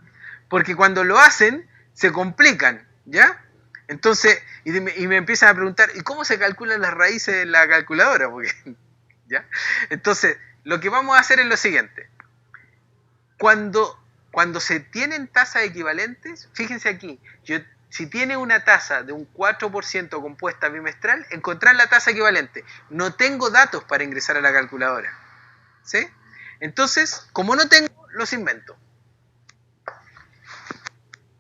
Speaker 1: porque cuando lo hacen se complican, ¿ya? Entonces, y me empiezan a preguntar, ¿y cómo se calculan las raíces en la calculadora? Porque, ¿ya? Entonces, lo que vamos a hacer es lo siguiente. Cuando se tienen tasas equivalentes, fíjense aquí, si tiene una tasa de un 4% compuesta bimestral, encontrar la tasa equivalente. No tengo datos para ingresar a la calculadora. ¿Sí? Entonces, como no tengo, los invento.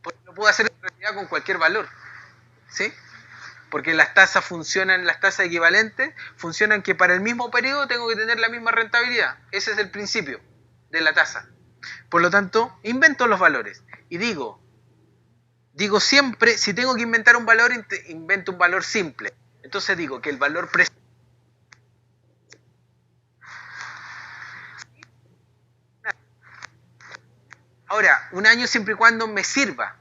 Speaker 1: Porque lo puedo hacer en realidad con cualquier valor. ¿Sí? Porque las tasas equivalentes funcionan que para el mismo periodo tengo que tener la misma rentabilidad. Ese es el principio de la tasa. Por lo tanto, invento los valores. Y digo siempre, si tengo que inventar un valor, invento un valor simple. Entonces digo que el valor presente. Ahora, un año siempre y cuando me sirva,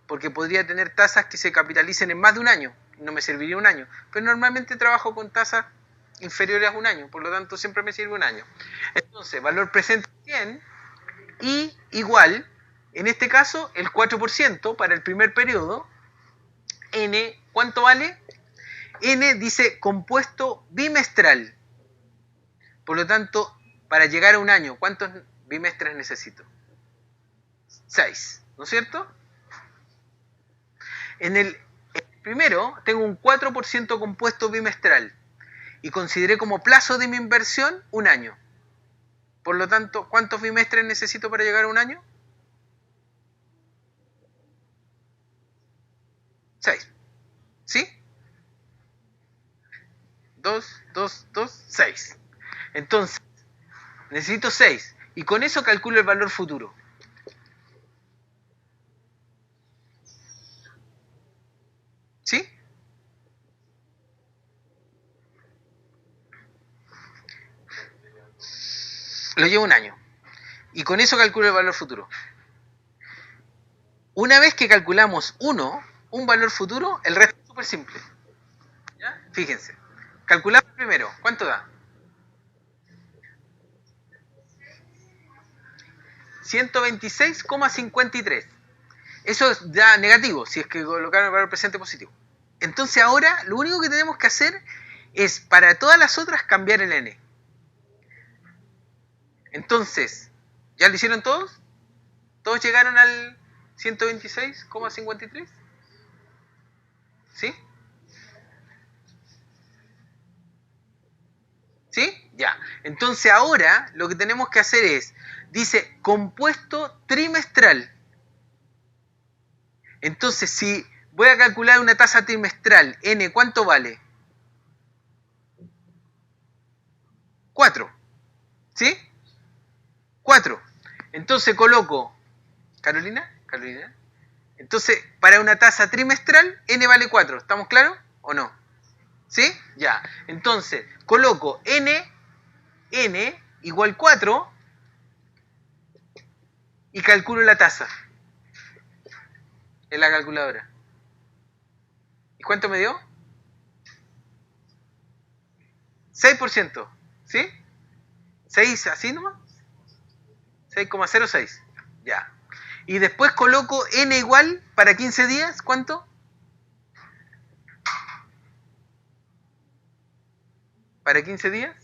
Speaker 1: porque podría tener tasas que se capitalicen en más de un año, no me serviría un año, pero normalmente trabajo con tasas inferiores a un año, por lo tanto siempre me sirve un año. Entonces, valor presente 100 y igual, en este caso, el 4% para el primer periodo, n, ¿cuánto vale? N dice compuesto bimestral, por lo tanto, para llegar a un año, ¿cuántos bimestres necesito? 6, ¿no es cierto? En el primero tengo un 4% compuesto bimestral y consideré como plazo de mi inversión un año. Por lo tanto, ¿cuántos bimestres necesito para llegar a un año? 6. ¿Sí? 2, 2, 2, 6. Entonces, necesito 6 y con eso calculo el valor futuro. ¿Sí? Lo llevo un año. Y con eso calculo el valor futuro. Una vez que calculamos un valor futuro, el resto es súper simple. ¿Ya? Fíjense. Calculamos primero. ¿Cuánto da? 126,53. Eso da negativo, si es que colocaron el valor presente positivo. Entonces ahora lo único que tenemos que hacer es para todas las otras cambiar el n. Entonces, ¿ya lo hicieron todos? ¿Todos llegaron al 126,53? ¿Sí? ¿Sí? Ya. Entonces ahora lo que tenemos que hacer es, dice compuesto trimestral. Entonces si voy a calcular una tasa trimestral, n, ¿cuánto vale? 4. ¿Sí? 4. Entonces coloco, ¿Carolina? Entonces, para una tasa trimestral, n vale 4. ¿Estamos claros o no? ¿Sí? Ya. Entonces, coloco n igual 4 y calculo la tasa en la calculadora. ¿Y cuánto me dio? 6%. ¿Sí? 6 así nomás. 6,06. Ya. Y después coloco n igual para 15 días. ¿Cuánto? ¿Para 15 días?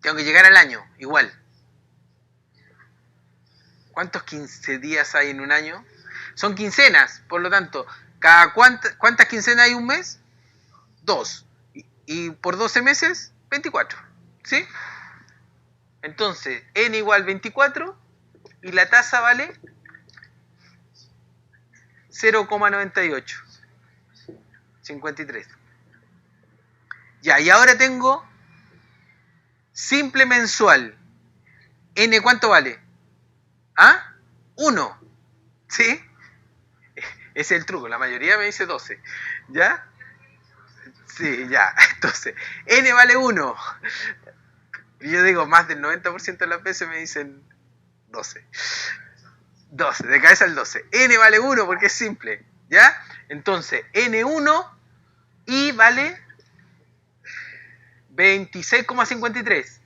Speaker 1: Tengo que llegar al año, igual. ¿Cuántos 15 días hay en un año? Son quincenas, por lo tanto, ¿cuántas quincenas hay un mes? 2. Y por 12 meses, 24. ¿Sí? Entonces, n igual 24 y la tasa vale 0,98. 53. Ya, y ahora tengo simple mensual. N, ¿cuánto vale? ¿Ah? 1. ¿Sí? Ese es el truco, la mayoría me dice 12. ¿Ya? Sí, ya. Entonces, N vale 1. Y yo digo, más del 90% de las veces me dicen 12. 12, de cabeza el 12. N vale 1 porque es simple, ¿ya? Entonces, N1 y vale 26,53.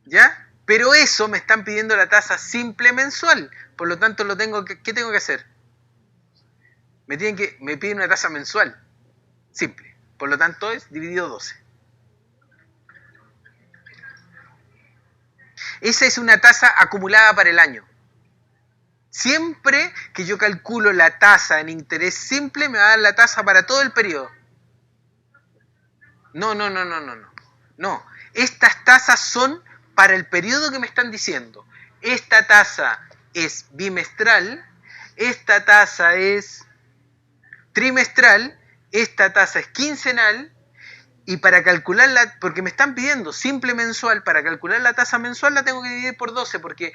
Speaker 1: ¿Ya? Pero eso me están pidiendo la tasa simple mensual. Por lo tanto, ¿qué tengo que hacer? Me piden una tasa mensual simple. Por lo tanto, es dividido 12. Esa es una tasa acumulada para el año. Siempre que yo calculo la tasa en interés simple, me va a dar la tasa para todo el periodo. No. No, estas tasas son para el periodo que me están diciendo. Esta tasa es bimestral, esta tasa es trimestral, esta tasa es quincenal, y para calcularla, porque me están pidiendo simple mensual, para calcular la tasa mensual la tengo que dividir por 12, porque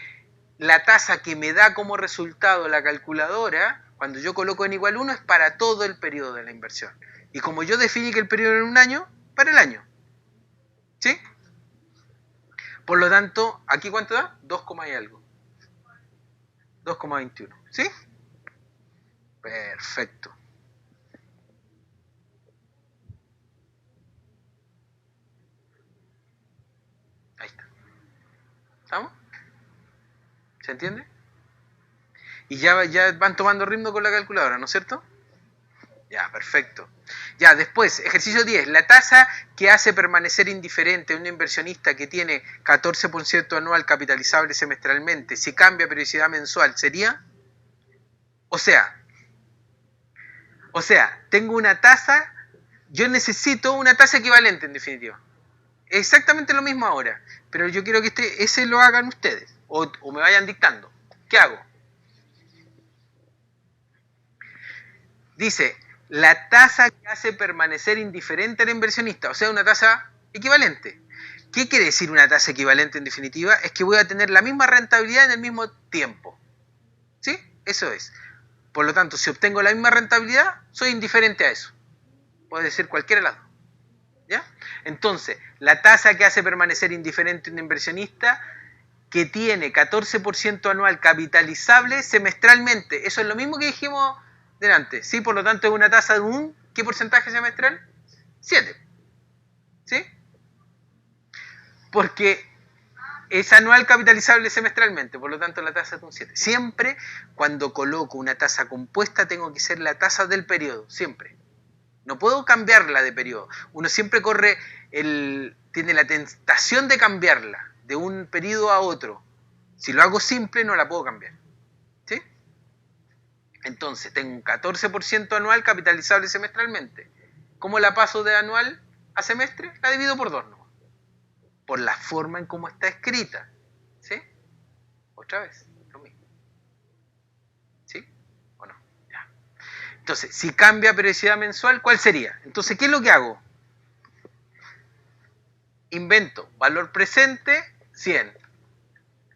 Speaker 1: la tasa que me da como resultado la calculadora, cuando yo coloco n igual 1, es para todo el periodo de la inversión. Y como yo definí que el periodo era un año, para el año. ¿Sí? Por lo tanto, ¿aquí cuánto da? 2, y algo. 2,21. ¿Sí? Perfecto. Ahí está. ¿Estamos? ¿Se entiende? Y ya van tomando ritmo con la calculadora, ¿no es cierto? Ya, perfecto. Ya, después, ejercicio 10. La tasa que hace permanecer indiferente a un inversionista que tiene 14% anual capitalizable semestralmente, si cambia periodicidad mensual, ¿sería? O sea, tengo una tasa, yo necesito una tasa equivalente en definitiva. Exactamente lo mismo ahora, pero yo quiero que ese lo hagan ustedes o me vayan dictando. ¿Qué hago? Dice, la tasa que hace permanecer indiferente al inversionista, o sea, una tasa equivalente. ¿Qué quiere decir una tasa equivalente en definitiva? Es que voy a tener la misma rentabilidad en el mismo tiempo. ¿Sí? Eso es. Por lo tanto, si obtengo la misma rentabilidad, soy indiferente a eso. Puede ser cualquier lado. ¿Ya? Entonces, la tasa que hace permanecer indiferente a un inversionista que tiene 14% anual capitalizable semestralmente. Eso es lo mismo que dijimos delante. ¿Sí? Por lo tanto, es una tasa de un... ¿Qué porcentaje semestral? 7. ¿Sí? Porque es anual capitalizable semestralmente, por lo tanto la tasa es un 7. Siempre cuando coloco una tasa compuesta tengo que ser la tasa del periodo, siempre. No puedo cambiarla de periodo. Uno siempre tiene la tentación de cambiarla de un periodo a otro. Si lo hago simple no la puedo cambiar. ¿Sí? Entonces tengo un 14% anual capitalizable semestralmente. ¿Cómo la paso de anual a semestre? La divido por 2, ¿no? Por la forma en cómo está escrita. ¿Sí? Otra vez, lo mismo. ¿Sí? ¿O no? Ya. Entonces, si cambia periodicidad mensual, ¿cuál sería? Entonces, ¿qué es lo que hago? Invento valor presente, 100.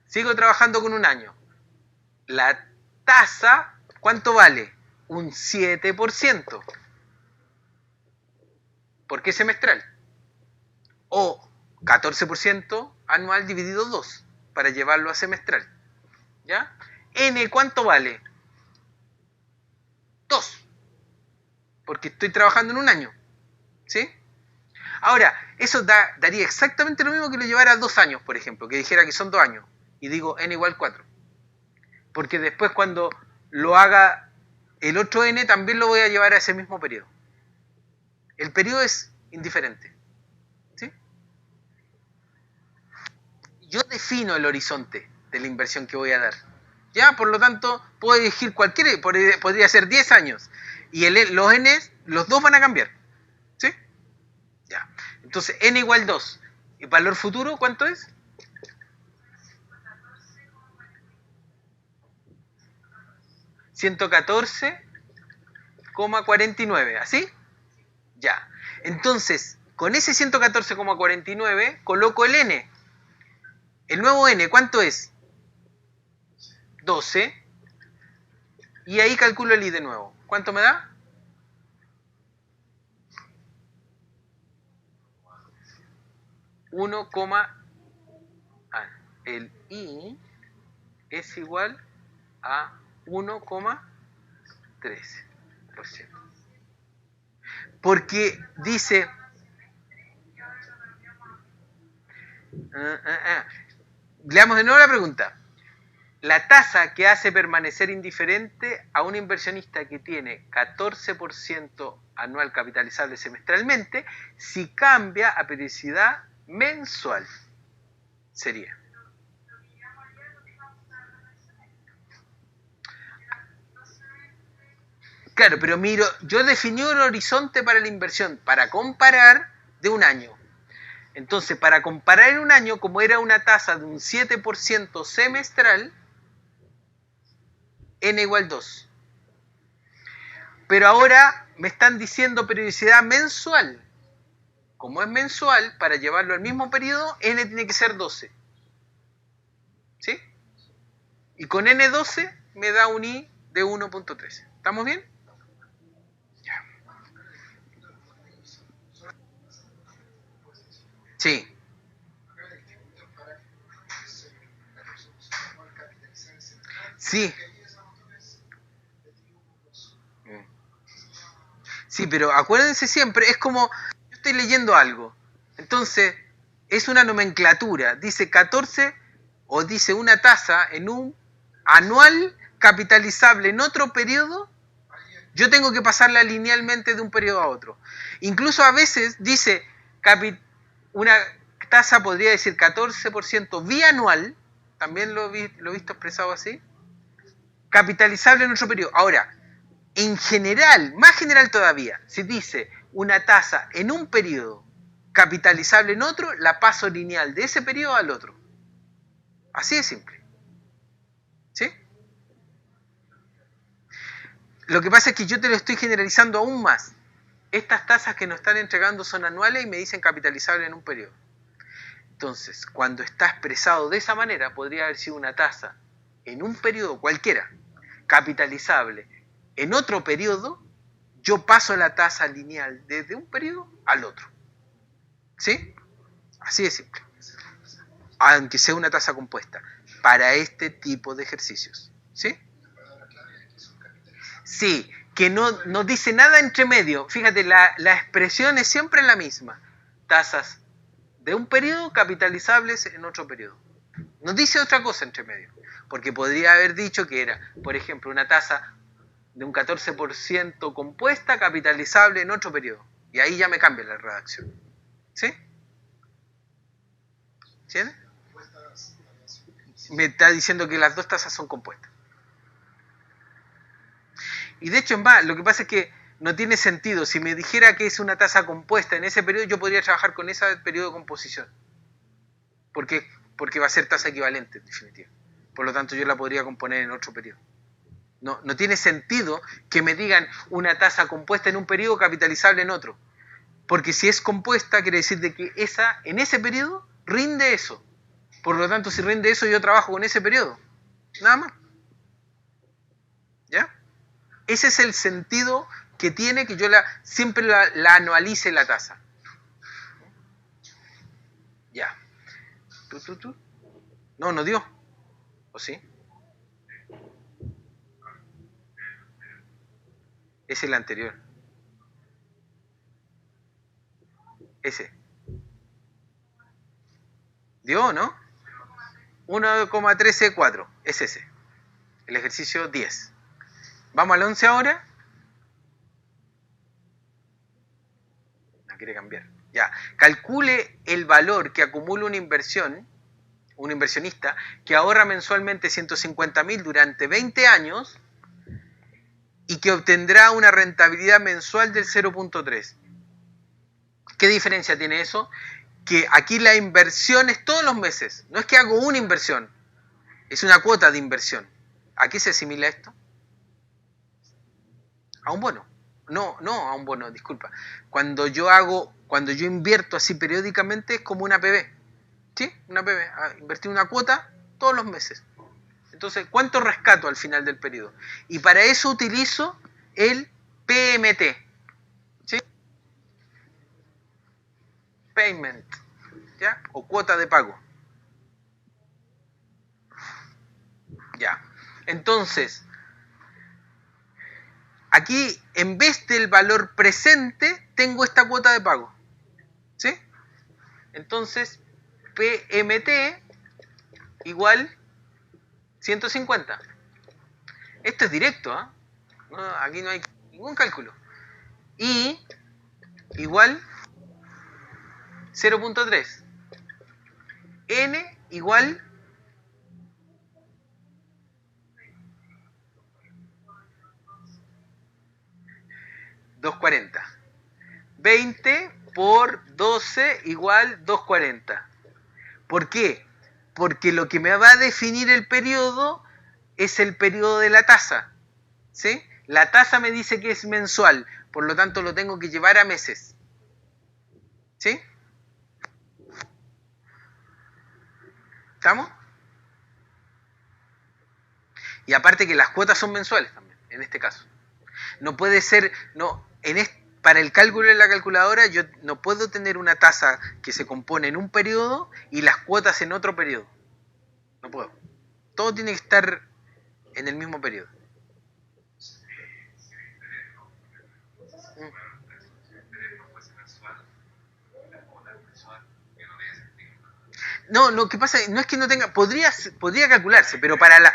Speaker 1: Sigo trabajando con un año. La tasa, ¿cuánto vale? Un 7%. ¿Por qué semestral? O 14% anual dividido 2 para llevarlo a semestral. ¿Ya? N, ¿cuánto vale? 2. Porque estoy trabajando en un año. ¿Sí? Ahora, eso daría exactamente lo mismo que lo llevara a 2 años, por ejemplo, que dijera que son 2 años. Y digo n igual 4. Porque después cuando lo haga el otro n también lo voy a llevar a ese mismo periodo. El periodo es indiferente. ¿Sí? Yo defino el horizonte de la inversión que voy a dar. Ya, por lo tanto, puedo elegir cualquiera, podría ser 10 años. Y los n, los dos van a cambiar. ¿Sí? Ya. Entonces, n igual 2. ¿Y valor futuro cuánto es? 114,49. ¿Así? Ya. Entonces, con ese 114,49 coloco el n. El nuevo n, ¿cuánto es? 12. Y ahí calculo el i de nuevo. ¿Cuánto me da? 1, el I es igual a 1,13%. Porque dice... Leamos de nuevo la pregunta. La tasa que hace permanecer indiferente a un inversionista que tiene 14% anual capitalizable semestralmente si cambia a periodicidad mensual. Sería. Claro, pero miro, yo definí un horizonte para la inversión para comparar de un año. Entonces, para comparar en un año, como era una tasa de un 7% semestral, n igual 2. Pero ahora me están diciendo periodicidad mensual. Como es mensual, para llevarlo al mismo periodo, n tiene que ser 12. ¿Sí? Y con n12 me da un i de 1.13. ¿Estamos bien? Ya. Sí. Sí. Sí, pero acuérdense siempre, es como, yo estoy leyendo algo, entonces es una nomenclatura, dice 14 o dice una tasa en un anual capitalizable en otro periodo, yo tengo que pasarla linealmente de un periodo a otro. Incluso a veces dice, una tasa podría decir 14% bianual, también lo he visto expresado así, capitalizable en otro periodo. Ahora, en general, más general todavía, si dice una tasa en un periodo capitalizable en otro, la paso lineal de ese periodo al otro. Así de simple. ¿Sí? Lo que pasa es que yo te lo estoy generalizando aún más. Estas tasas que nos están entregando son anuales y me dicen capitalizable en un periodo. Entonces, cuando está expresado de esa manera, podría haber sido una tasa en un periodo cualquiera, capitalizable en otro periodo, yo paso la tasa lineal desde un periodo al otro. ¿Sí? Así de simple. Aunque sea una tasa compuesta. Para este tipo de ejercicios. ¿Sí? Sí, que no dice nada entre medio. Fíjate, la expresión es siempre la misma. Tasas de un periodo capitalizables en otro periodo. No dice otra cosa entre medio. Porque podría haber dicho que era, por ejemplo, una tasa de un 14% compuesta capitalizable en otro periodo. Y ahí ya me cambia la redacción. ¿Sí? ¿Entiendes? Me está diciendo que las dos tasas son compuestas. Y de hecho, en va, lo que pasa es que no tiene sentido. Si me dijera que es una tasa compuesta en ese periodo, yo podría trabajar con ese periodo de composición. ¿Por qué? Porque va a ser tasa equivalente, en definitiva. Por lo tanto, yo la podría componer en otro periodo. No tiene sentido que me digan una tasa compuesta en un periodo capitalizable en otro. Porque si es compuesta, quiere decir de que en ese periodo rinde eso. Por lo tanto, si rinde eso, yo trabajo con ese periodo. Nada más. ¿Ya? Ese es el sentido que tiene que yo siempre la anualice la tasa. Ya. ¿Tú? No dio. ¿O sí? Es el anterior. Ese. ¿Dio, no? 1,134. Es ese. El ejercicio 10. ¿Vamos al 11 ahora? No quiere cambiar. Ya. Calcule el valor que acumula un inversionista que ahorra mensualmente 150.000 durante 20 años y que obtendrá una rentabilidad mensual del 0.3. ¿Qué diferencia tiene eso? Que aquí la inversión es todos los meses. No es que hago una inversión, es una cuota de inversión. ¿A qué se asimila esto? A un bono. No a un bono, disculpa. Cuando yo invierto así periódicamente es como una PB. ¿Sí? Una PB. Invertir una cuota todos los meses. Entonces, ¿cuánto rescato al final del periodo? Y para eso utilizo el PMT. ¿Sí? Payment. ¿ya? O cuota de pago. Ya. Entonces, aquí en vez del valor presente, tengo esta cuota de pago. ¿Sí? Entonces, PMT igual 150. Esto es directo, ¿eh? No, aquí no hay ningún cálculo. Y igual 0.3. N igual 240. 20 por 12 igual 240. ¿Por qué? Porque lo que me va a definir el periodo es el periodo de la tasa. ¿Sí? La tasa me dice que es mensual, por lo tanto lo tengo que llevar a meses. ¿Sí? ¿Estamos? Y aparte que las cuotas son mensuales también, en este caso. No puede ser, no, para el cálculo de la calculadora yo no puedo tener una tasa que se compone en un periodo y las cuotas en otro periodo. No puedo. Todo tiene que estar en el mismo periodo. No, lo que pasa no es que no tenga, podría calcularse, pero para la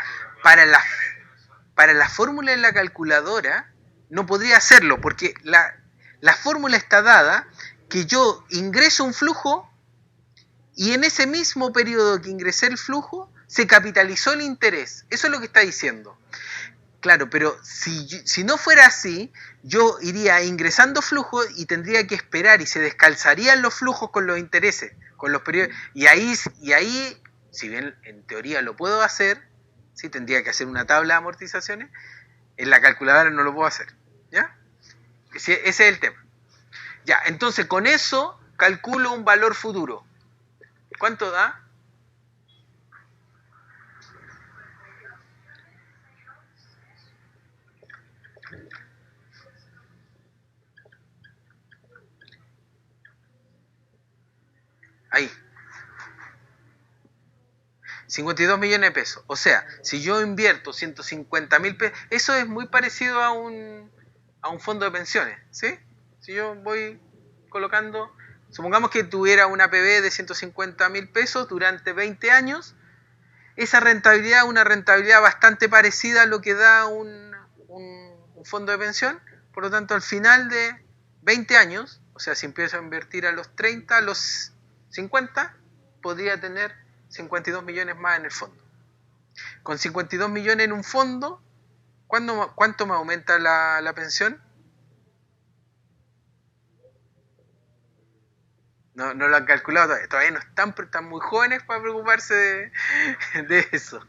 Speaker 1: fórmula de la calculadora no podría hacerlo, porque la fórmula está dada que yo ingreso un flujo y en ese mismo periodo que ingresé el flujo se capitalizó el interés. Eso es lo que está diciendo. Claro, pero si no fuera así, yo iría ingresando flujo y tendría que esperar y se descalzarían los flujos con los intereses, con los periodos. Y ahí, si bien en teoría lo puedo hacer, sí tendría que hacer una tabla de amortizaciones, en la calculadora no lo puedo hacer. ¿Ya? Ese es el tema. Ya, entonces con eso calculo un valor futuro. ¿Cuánto da? Ahí. 52 millones de pesos. O sea, si yo invierto 150.000 pesos, eso es muy parecido a un fondo de pensiones, ¿sí? Si yo voy colocando, supongamos que tuviera una PB de 150.000 pesos durante 20 años, esa rentabilidad es una rentabilidad bastante parecida a lo que da un fondo de pensión. Por lo tanto, al final de 20 años, o sea, si empiezo a invertir a los 30, a los 50, podría tener 52 millones más en el fondo. Con 52 millones en un fondo, ¿cuánto me aumenta la pensión? No lo han calculado todavía. Todavía no están muy jóvenes para preocuparse de eso.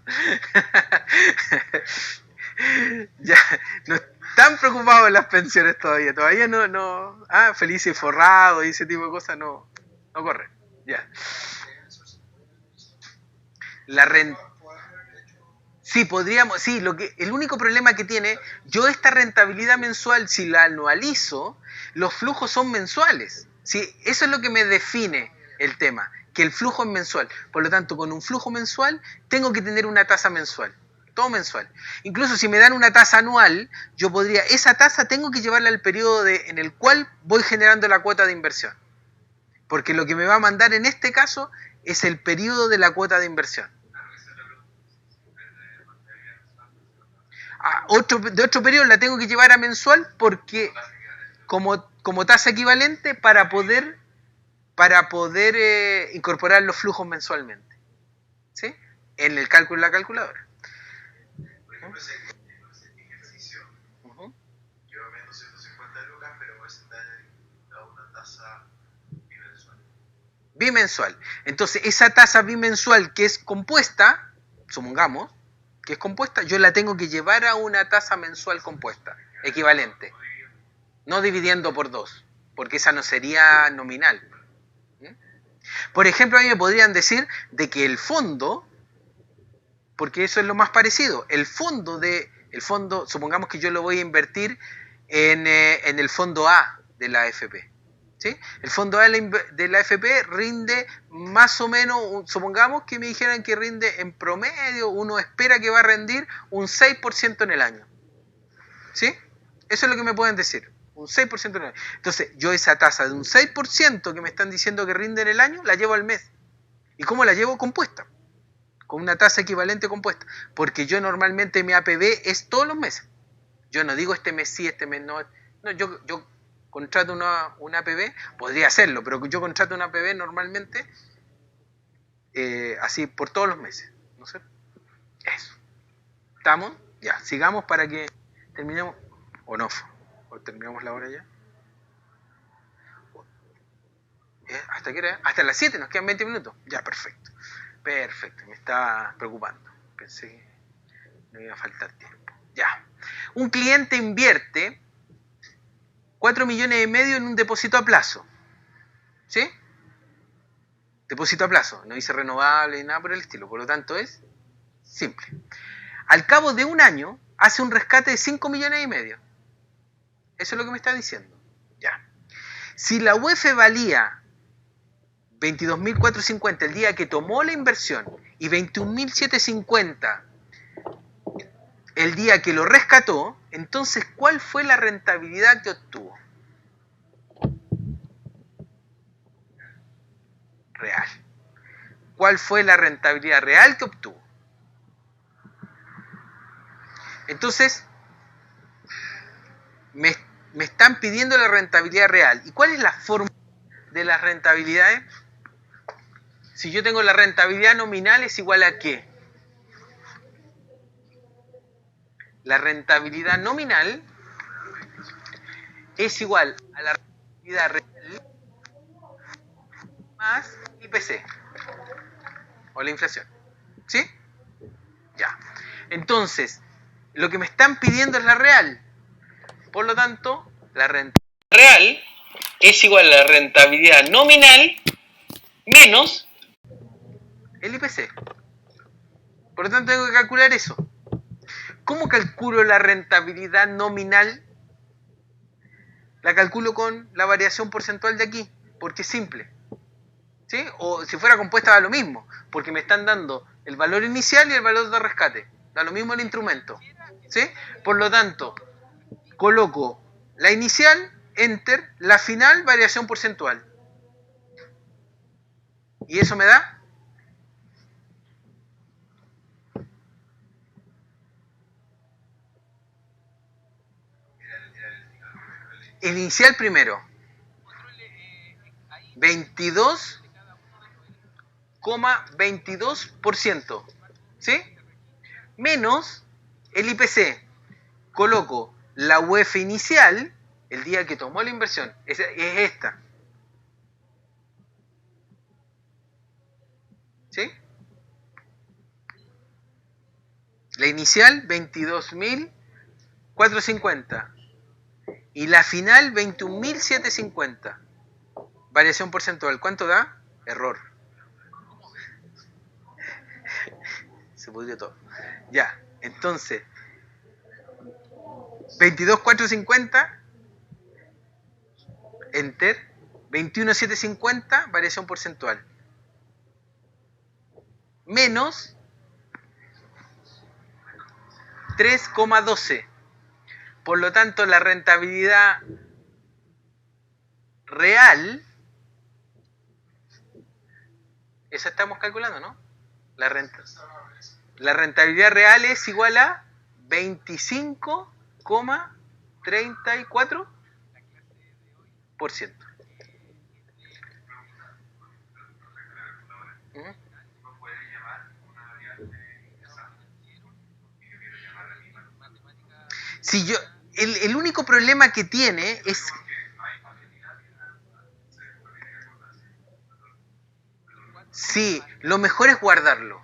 Speaker 1: Ya, no están preocupados en las pensiones todavía. Todavía no. Feliz y forrado y ese tipo de cosas no corren. Ya. La renta. Sí, podríamos, sí, el único problema que tiene, yo esta rentabilidad mensual, si la anualizo, los flujos son mensuales. Sí, eso es lo que me define el tema, que el flujo es mensual. Por lo tanto, con un flujo mensual, tengo que tener una tasa mensual. Todo mensual. Incluso si me dan una tasa anual, yo podría, esa tasa tengo que llevarla al periodo en el cual voy generando la cuota de inversión. Porque lo que me va a mandar en este caso es el periodo de la cuota de inversión. De otro periodo la tengo que llevar a mensual porque como tasa equivalente para poder incorporar los flujos mensualmente, ¿sí? En el cálculo de la calculadora.
Speaker 2: Por ejemplo, ese ejercicio, yo meto 150 lucas, pero ese da una tasa bimensual.
Speaker 1: Bimensual. Entonces, esa tasa bimensual que es compuesta, supongamos, que es compuesta, yo la tengo que llevar a una tasa mensual compuesta, equivalente. No dividiendo por 2, porque esa no sería nominal. Por ejemplo, a mí me podrían decir de que el fondo, porque eso es lo más parecido, el fondo, supongamos que yo lo voy a invertir en el fondo A de la AFP. ¿Sí? El fondo A de la AFP rinde más o menos, supongamos que me dijeran que rinde en promedio, uno espera que va a rendir un 6% en el año. ¿Sí? Eso es lo que me pueden decir. Un 6% en el año. Entonces, yo esa tasa de un 6% que me están diciendo que rinde en el año, la llevo al mes. ¿Y cómo la llevo? Compuesta. Con una tasa equivalente compuesta. Porque yo normalmente mi APB es todos los meses. Yo no digo este mes sí, este mes no. No, yo contrato una APB, podría hacerlo, pero yo contrato una APB normalmente así por todos los meses. ¿No sé? Eso. ¿Estamos? Ya, sigamos para que terminemos. ¿O no? ¿O terminamos la hora ya? ¿Hasta qué hora? Hasta las 7, nos quedan 20 minutos. Ya, perfecto. Perfecto, me estaba preocupando. Pensé que no iba a faltar tiempo. Ya. Un cliente invierte 4,5 millones en un depósito a plazo. ¿Sí? Depósito a plazo. No dice renovable ni nada por el estilo. Por lo tanto es simple. Al cabo de un año hace un rescate de 5,5 millones. Eso es lo que me está diciendo. Ya. Si la UEF valía 22.450 el día que tomó la inversión y 21.750 el día que lo rescató, entonces, ¿cuál fue la rentabilidad que obtuvo? Real. ¿Cuál fue la rentabilidad real que obtuvo? Entonces, me están pidiendo la rentabilidad real. ¿Y cuál es la fórmula de las rentabilidades? Si yo tengo la rentabilidad nominal, ¿es igual a qué? La rentabilidad nominal es igual a la rentabilidad real más IPC o la inflación. ¿Sí? Ya. Entonces, lo que me están pidiendo es la real. Por lo tanto, la rentabilidad real es igual a la rentabilidad nominal menos el IPC. Por lo tanto, tengo que calcular eso. ¿Cómo calculo la rentabilidad nominal? La calculo con la variación porcentual de aquí, porque es simple. ¿Sí? O si fuera compuesta da lo mismo, porque me están dando el valor inicial y el valor de rescate. Da lo mismo el instrumento. ¿Sí? Por lo tanto, coloco la inicial, enter, la final, variación porcentual. ¿Y eso me da? El inicial primero. 22,22%. ¿Sí? Menos el IPC. Coloco la UEF inicial, el día que tomó la inversión. Es esta. ¿Sí? La inicial, 22.450. Y la final, 21.750. Variación porcentual. ¿Cuánto da? Error. Se pudrió todo. Ya, entonces, 22.450, enter, 21.750, variación porcentual. Menos 3,12. Por lo tanto, la rentabilidad real, esa estamos calculando, ¿no? La rentabilidad real es igual a 25,34%. Si yo, el único problema que tiene es... Sí, lo mejor es guardarlo.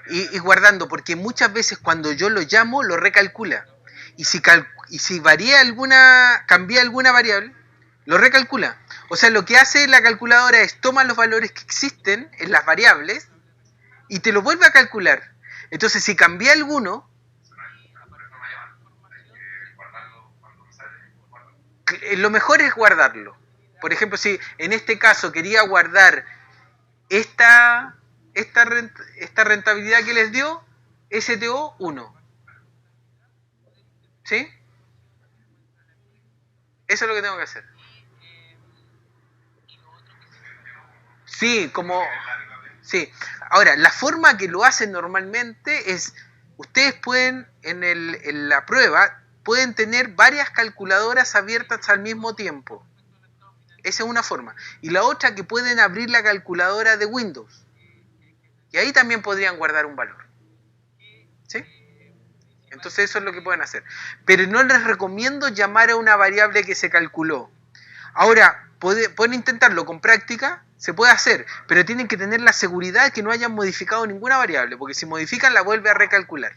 Speaker 1: Y guardando, porque muchas veces cuando yo lo llamo, lo recalcula. Y si cambia alguna variable, lo recalcula. O sea, lo que hace la calculadora es toma los valores que existen en las variables y te lo vuelve a calcular. Entonces, si cambia alguno, lo mejor es guardarlo. Por ejemplo, si en este caso quería guardar esta rentabilidad que les dio, STO 1. ¿Sí? Eso es lo que tengo que hacer. Sí, como... Sí. Ahora, la forma que lo hacen normalmente es... Ustedes pueden, en la prueba, pueden tener varias calculadoras abiertas al mismo tiempo. Esa es una forma. Y la otra, que pueden abrir la calculadora de Windows. Y ahí también podrían guardar un valor. ¿Sí? Entonces eso es lo que pueden hacer. Pero no les recomiendo llamar a una variable que se calculó. Ahora, pueden intentarlo con práctica, se puede hacer, pero tienen que tener la seguridad de que no hayan modificado ninguna variable, porque si modifican la vuelve a recalcular.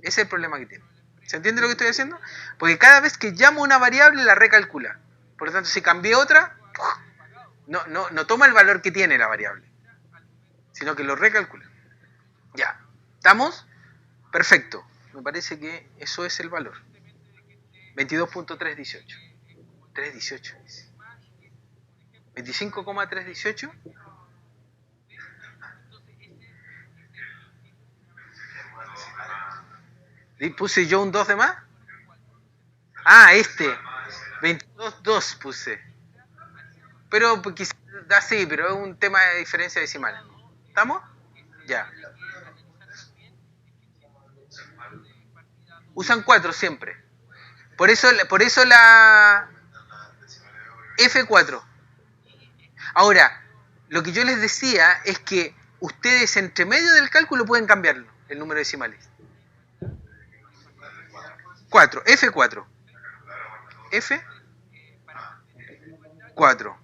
Speaker 1: Ese es el problema que tienen. ¿Se entiende lo que estoy haciendo? Porque cada vez que llamo una variable la recalcula. Por lo tanto, si cambié otra, no toma el valor que tiene la variable, sino que lo recalcula. Ya. ¿Estamos? Perfecto. Me parece que eso es el valor. 22.318. 318. 25,318. ¿Puse yo un 2 de más? Ah, este. 22.2 puse. Pero quizás sí, pero es un tema de diferencia decimal. ¿Estamos? Ya. Usan 4 siempre. Por eso la F4. Ahora, lo que yo les decía es que ustedes entre medio del cálculo pueden cambiarlo, el número de decimales. 4, F4. F4.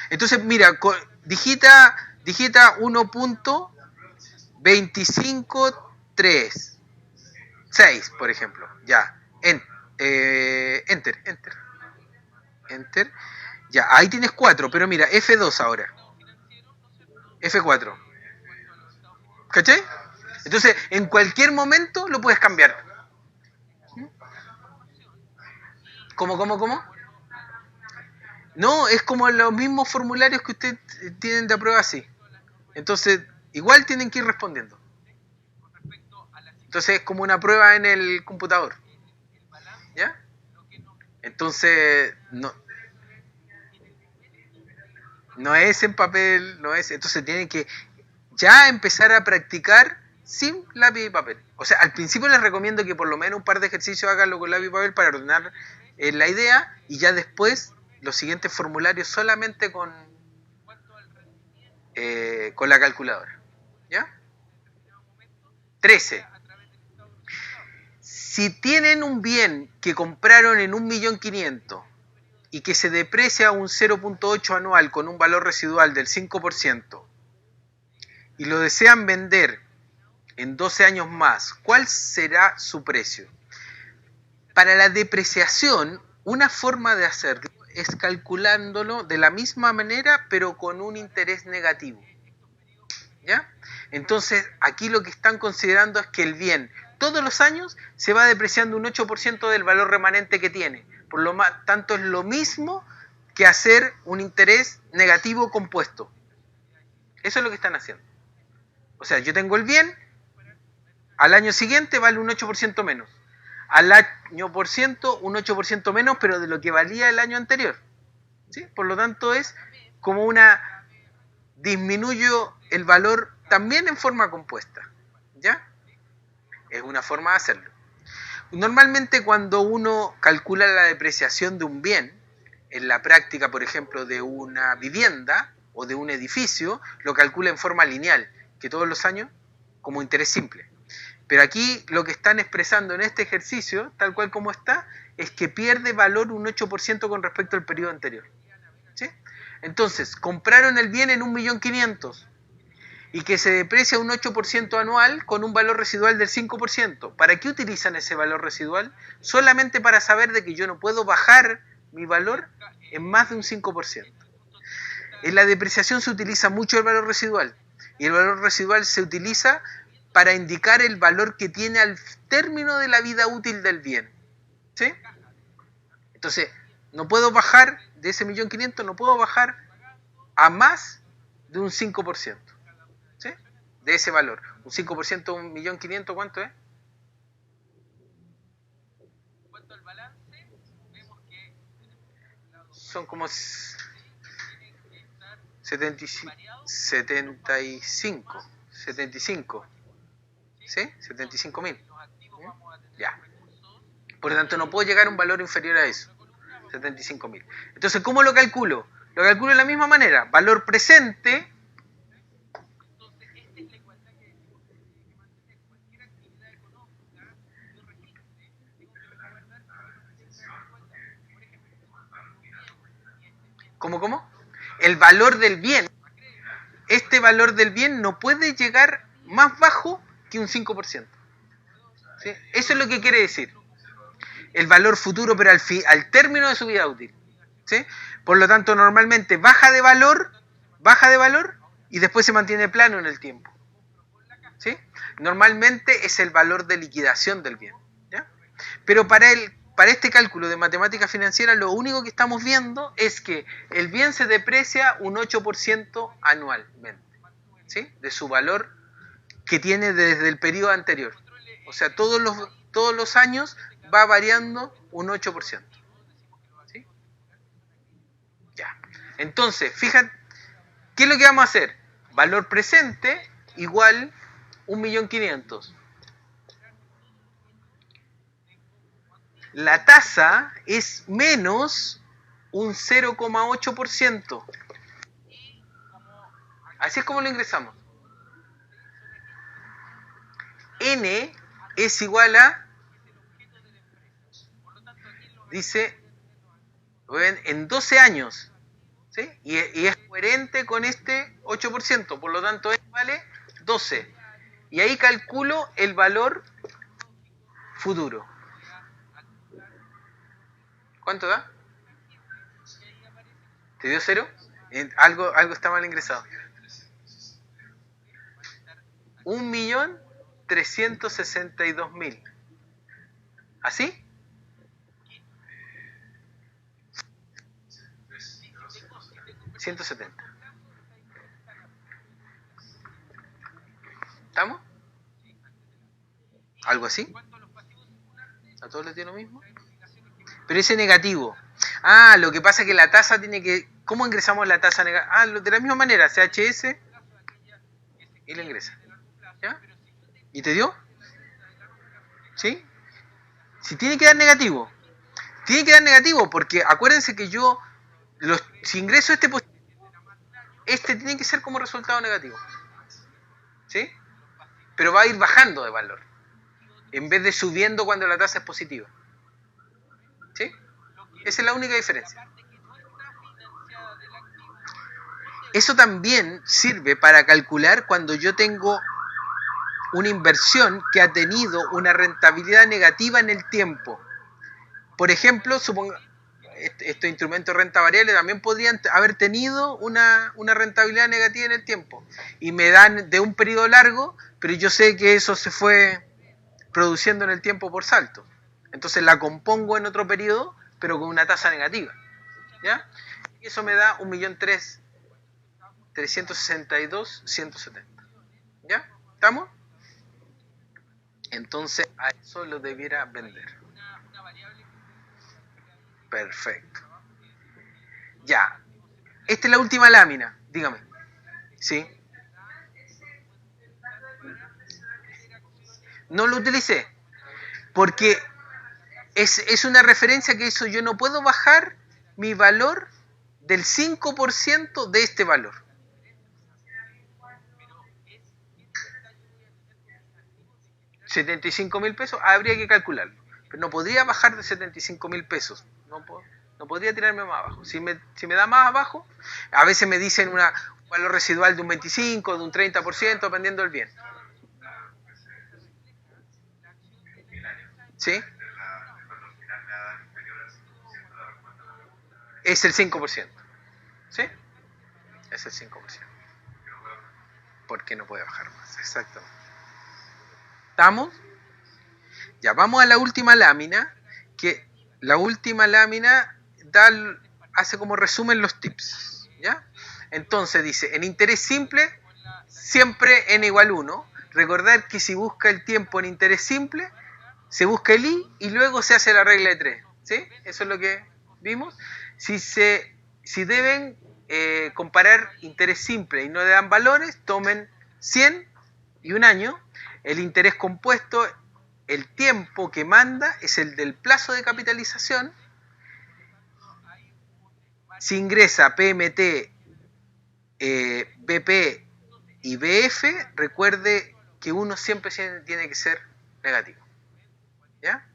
Speaker 1: Entonces, mira, digita 1.253. Por ejemplo. Ya. Enter. Ya, ahí tienes 4, pero mira, F2 ahora. F4. ¿Cachai? Entonces, en cualquier momento lo puedes cambiar. ¿Cómo? No, es como los mismos formularios que ustedes tienen de prueba así. Entonces, igual tienen que ir respondiendo. Entonces, es como una prueba en el computador. ¿Ya? Entonces, no es en papel, no es. Entonces, tienen que ya empezar a practicar sin lápiz y papel. O sea, al principio les recomiendo que por lo menos un par de ejercicios haganlo con lápiz y papel para ordenar la idea, y ya después los siguientes formularios solamente con la calculadora. ¿Ya? 13. Si tienen un bien que compraron en 1.500.000 y que se deprecia un 0.8 anual con un valor residual del 5% y lo desean vender en 12 años más, ¿cuál será su precio? Para la depreciación, una forma de hacerlo es calculándolo de la misma manera, pero con un interés negativo. ¿Ya? Entonces, aquí lo que están considerando es que el bien todos los años se va depreciando un 8% del valor remanente que tiene. Por lo tanto, es lo mismo que hacer un interés negativo compuesto. Eso es lo que están haciendo. O sea, yo tengo el bien, al año siguiente vale un 8% menos. Al año por ciento, un 8% menos, pero de lo que valía el año anterior. ¿Sí? Por lo tanto, es como disminuyo el valor también en forma compuesta. ¿Ya? Es una forma de hacerlo. Normalmente cuando uno calcula la depreciación de un bien, en la práctica, por ejemplo, de una vivienda o de un edificio, lo calcula en forma lineal, que todos los años, como interés simple. Pero aquí lo que están expresando en este ejercicio, tal cual como está, es que pierde valor un 8% con respecto al periodo anterior. ¿Sí? Entonces, compraron el bien en 1.500.000 y que se deprecia un 8% anual con un valor residual del 5%. ¿Para qué utilizan ese valor residual? Solamente para saber de que yo no puedo bajar mi valor en más de un 5%. En la depreciación se utiliza mucho el valor residual, y el valor residual se utiliza para indicar el valor que tiene al término de la vida útil del bien. ¿Sí? Entonces, no puedo bajar de ese 1.500.000 no puedo bajar a más de un 5%. ¿Sí? De ese valor. Un 5% de 1.500.000, ¿cuánto es? Son como 75. ¿Sí? 75.000. Ya. Por lo tanto, no puedo llegar a un valor inferior a eso. 75.000. Entonces, ¿cómo lo calculo? Lo calculo de la misma manera. Valor presente. ¿Cómo? El valor del bien. Este valor del bien no puede llegar más bajo que un 5%. ¿Sí? Eso es lo que quiere decir. El valor futuro, pero al término de su vida útil. ¿Sí? Por lo tanto, normalmente baja de valor y después se mantiene plano en el tiempo. ¿Sí? Normalmente es el valor de liquidación del bien. ¿Ya? Pero para este cálculo de matemática financiera, lo único que estamos viendo es que el bien se deprecia un 8% anualmente. ¿Sí? De su valor que tiene desde el periodo anterior. O sea, todos los años va variando un 8%. ¿Sí? Ya. Entonces, fíjate, ¿qué es lo que vamos a hacer? Valor presente igual 1.500.000. La tasa es menos un 0,8%. Así es como lo ingresamos. N es igual a, dice, en 12 años. ¿Sí? Y es coherente con este 8%. Por lo tanto, N vale 12. Y ahí calculo el valor futuro. ¿Cuánto da? ¿Te dio 0? Algo está mal ingresado. 1.362.000. ¿Así? $170. ¿Estamos? ¿Algo así? ¿A todos les dio lo mismo? Pero ese negativo. Ah, lo que pasa es que la tasa tiene que... ¿Cómo ingresamos la tasa negativa? Ah, de la misma manera, CHS y la ingresa. ¿Ya? ¿Y te dio? ¿Sí? Si tiene que dar negativo. Tiene que dar negativo porque acuérdense que si ingreso este positivo, este tiene que ser como resultado negativo. ¿Sí? Pero va a ir bajando de valor. En vez de subiendo cuando la tasa es positiva. ¿Sí? Esa es la única diferencia. Eso también sirve para calcular cuando yo tengo una inversión que ha tenido una rentabilidad negativa en el tiempo. Por ejemplo, estos instrumentos de renta variable también podrían haber tenido una rentabilidad negativa en el tiempo. Y me dan de un periodo largo, pero yo sé que eso se fue produciendo en el tiempo por salto. Entonces la compongo en otro periodo, pero con una tasa negativa. ¿Ya? Y eso me da 1.362.170. ¿Ya? ¿Estamos? Entonces a eso lo debiera vender. Perfecto. Ya. Esta es la última lámina. Dígame. ¿Sí? No lo utilicé. Porque es una referencia que eso yo no puedo bajar mi valor del 5% de este valor. $75.000, habría que calcularlo. Pero no podría bajar de 75.000 pesos. No podría tirarme más abajo. Si me da más abajo, a veces me dicen un valor residual de un 25, de un 30%, dependiendo del bien. ¿Sí? Es el 5%. ¿Sí? Es el 5%. Porque no puede bajar más. Exactamente. ¿Estamos? Ya, vamos a la última lámina. Que la última lámina da hace como resumen los tips, ¿ya? Entonces dice, en interés simple, siempre n igual 1. Recordar que si busca el tiempo en interés simple, se busca el i y luego se hace la regla de 3, ¿sí? Eso es lo que vimos. Si deben comparar interés simple y no le dan valores, tomen 100 y un año. El interés compuesto, el tiempo que manda es el del plazo de capitalización. Si ingresa PMT, BP y BF, recuerde que uno siempre tiene que ser negativo, ¿ya?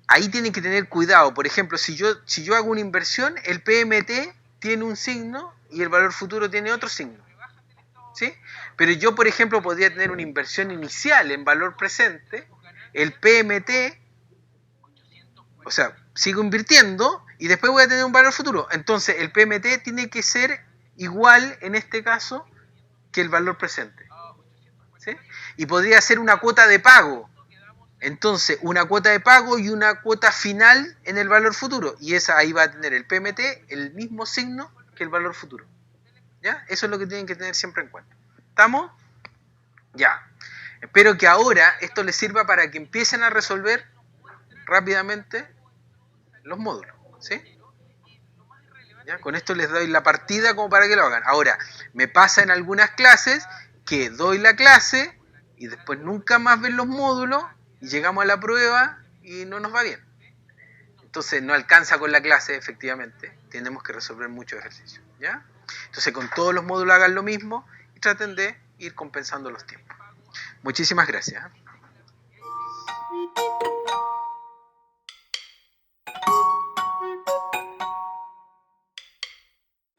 Speaker 1: Ahí tienen que tener cuidado. Por ejemplo, si yo hago una inversión, el PMT tiene un signo y el valor futuro tiene otro signo, ¿sí? Pero yo, por ejemplo, podría tener una inversión inicial en valor presente, el PMT, o sea, sigo invirtiendo y después voy a tener un valor futuro. Entonces, el PMT tiene que ser igual, en este caso, que el valor presente, ¿sí? Y podría ser una cuota de pago. Entonces, una cuota de pago y una cuota final en el valor futuro. Y esa ahí va a tener el PMT el mismo signo que el valor futuro, ¿ya? Eso es lo que tienen que tener siempre en cuenta. ¿Estamos? Ya. Espero que ahora esto les sirva para que empiecen a resolver rápidamente los módulos, ¿sí? ¿Ya? Con esto les doy la partida como para que lo hagan. Ahora, me pasa en algunas clases que doy la clase y después nunca más ven los módulos y llegamos a la prueba y no nos va bien. Entonces no alcanza con la clase, efectivamente. Tenemos que resolver muchos ejercicios, ¿ya? Entonces con todos los módulos hagan lo mismo y traten de ir compensando los tiempos. Muchísimas gracias.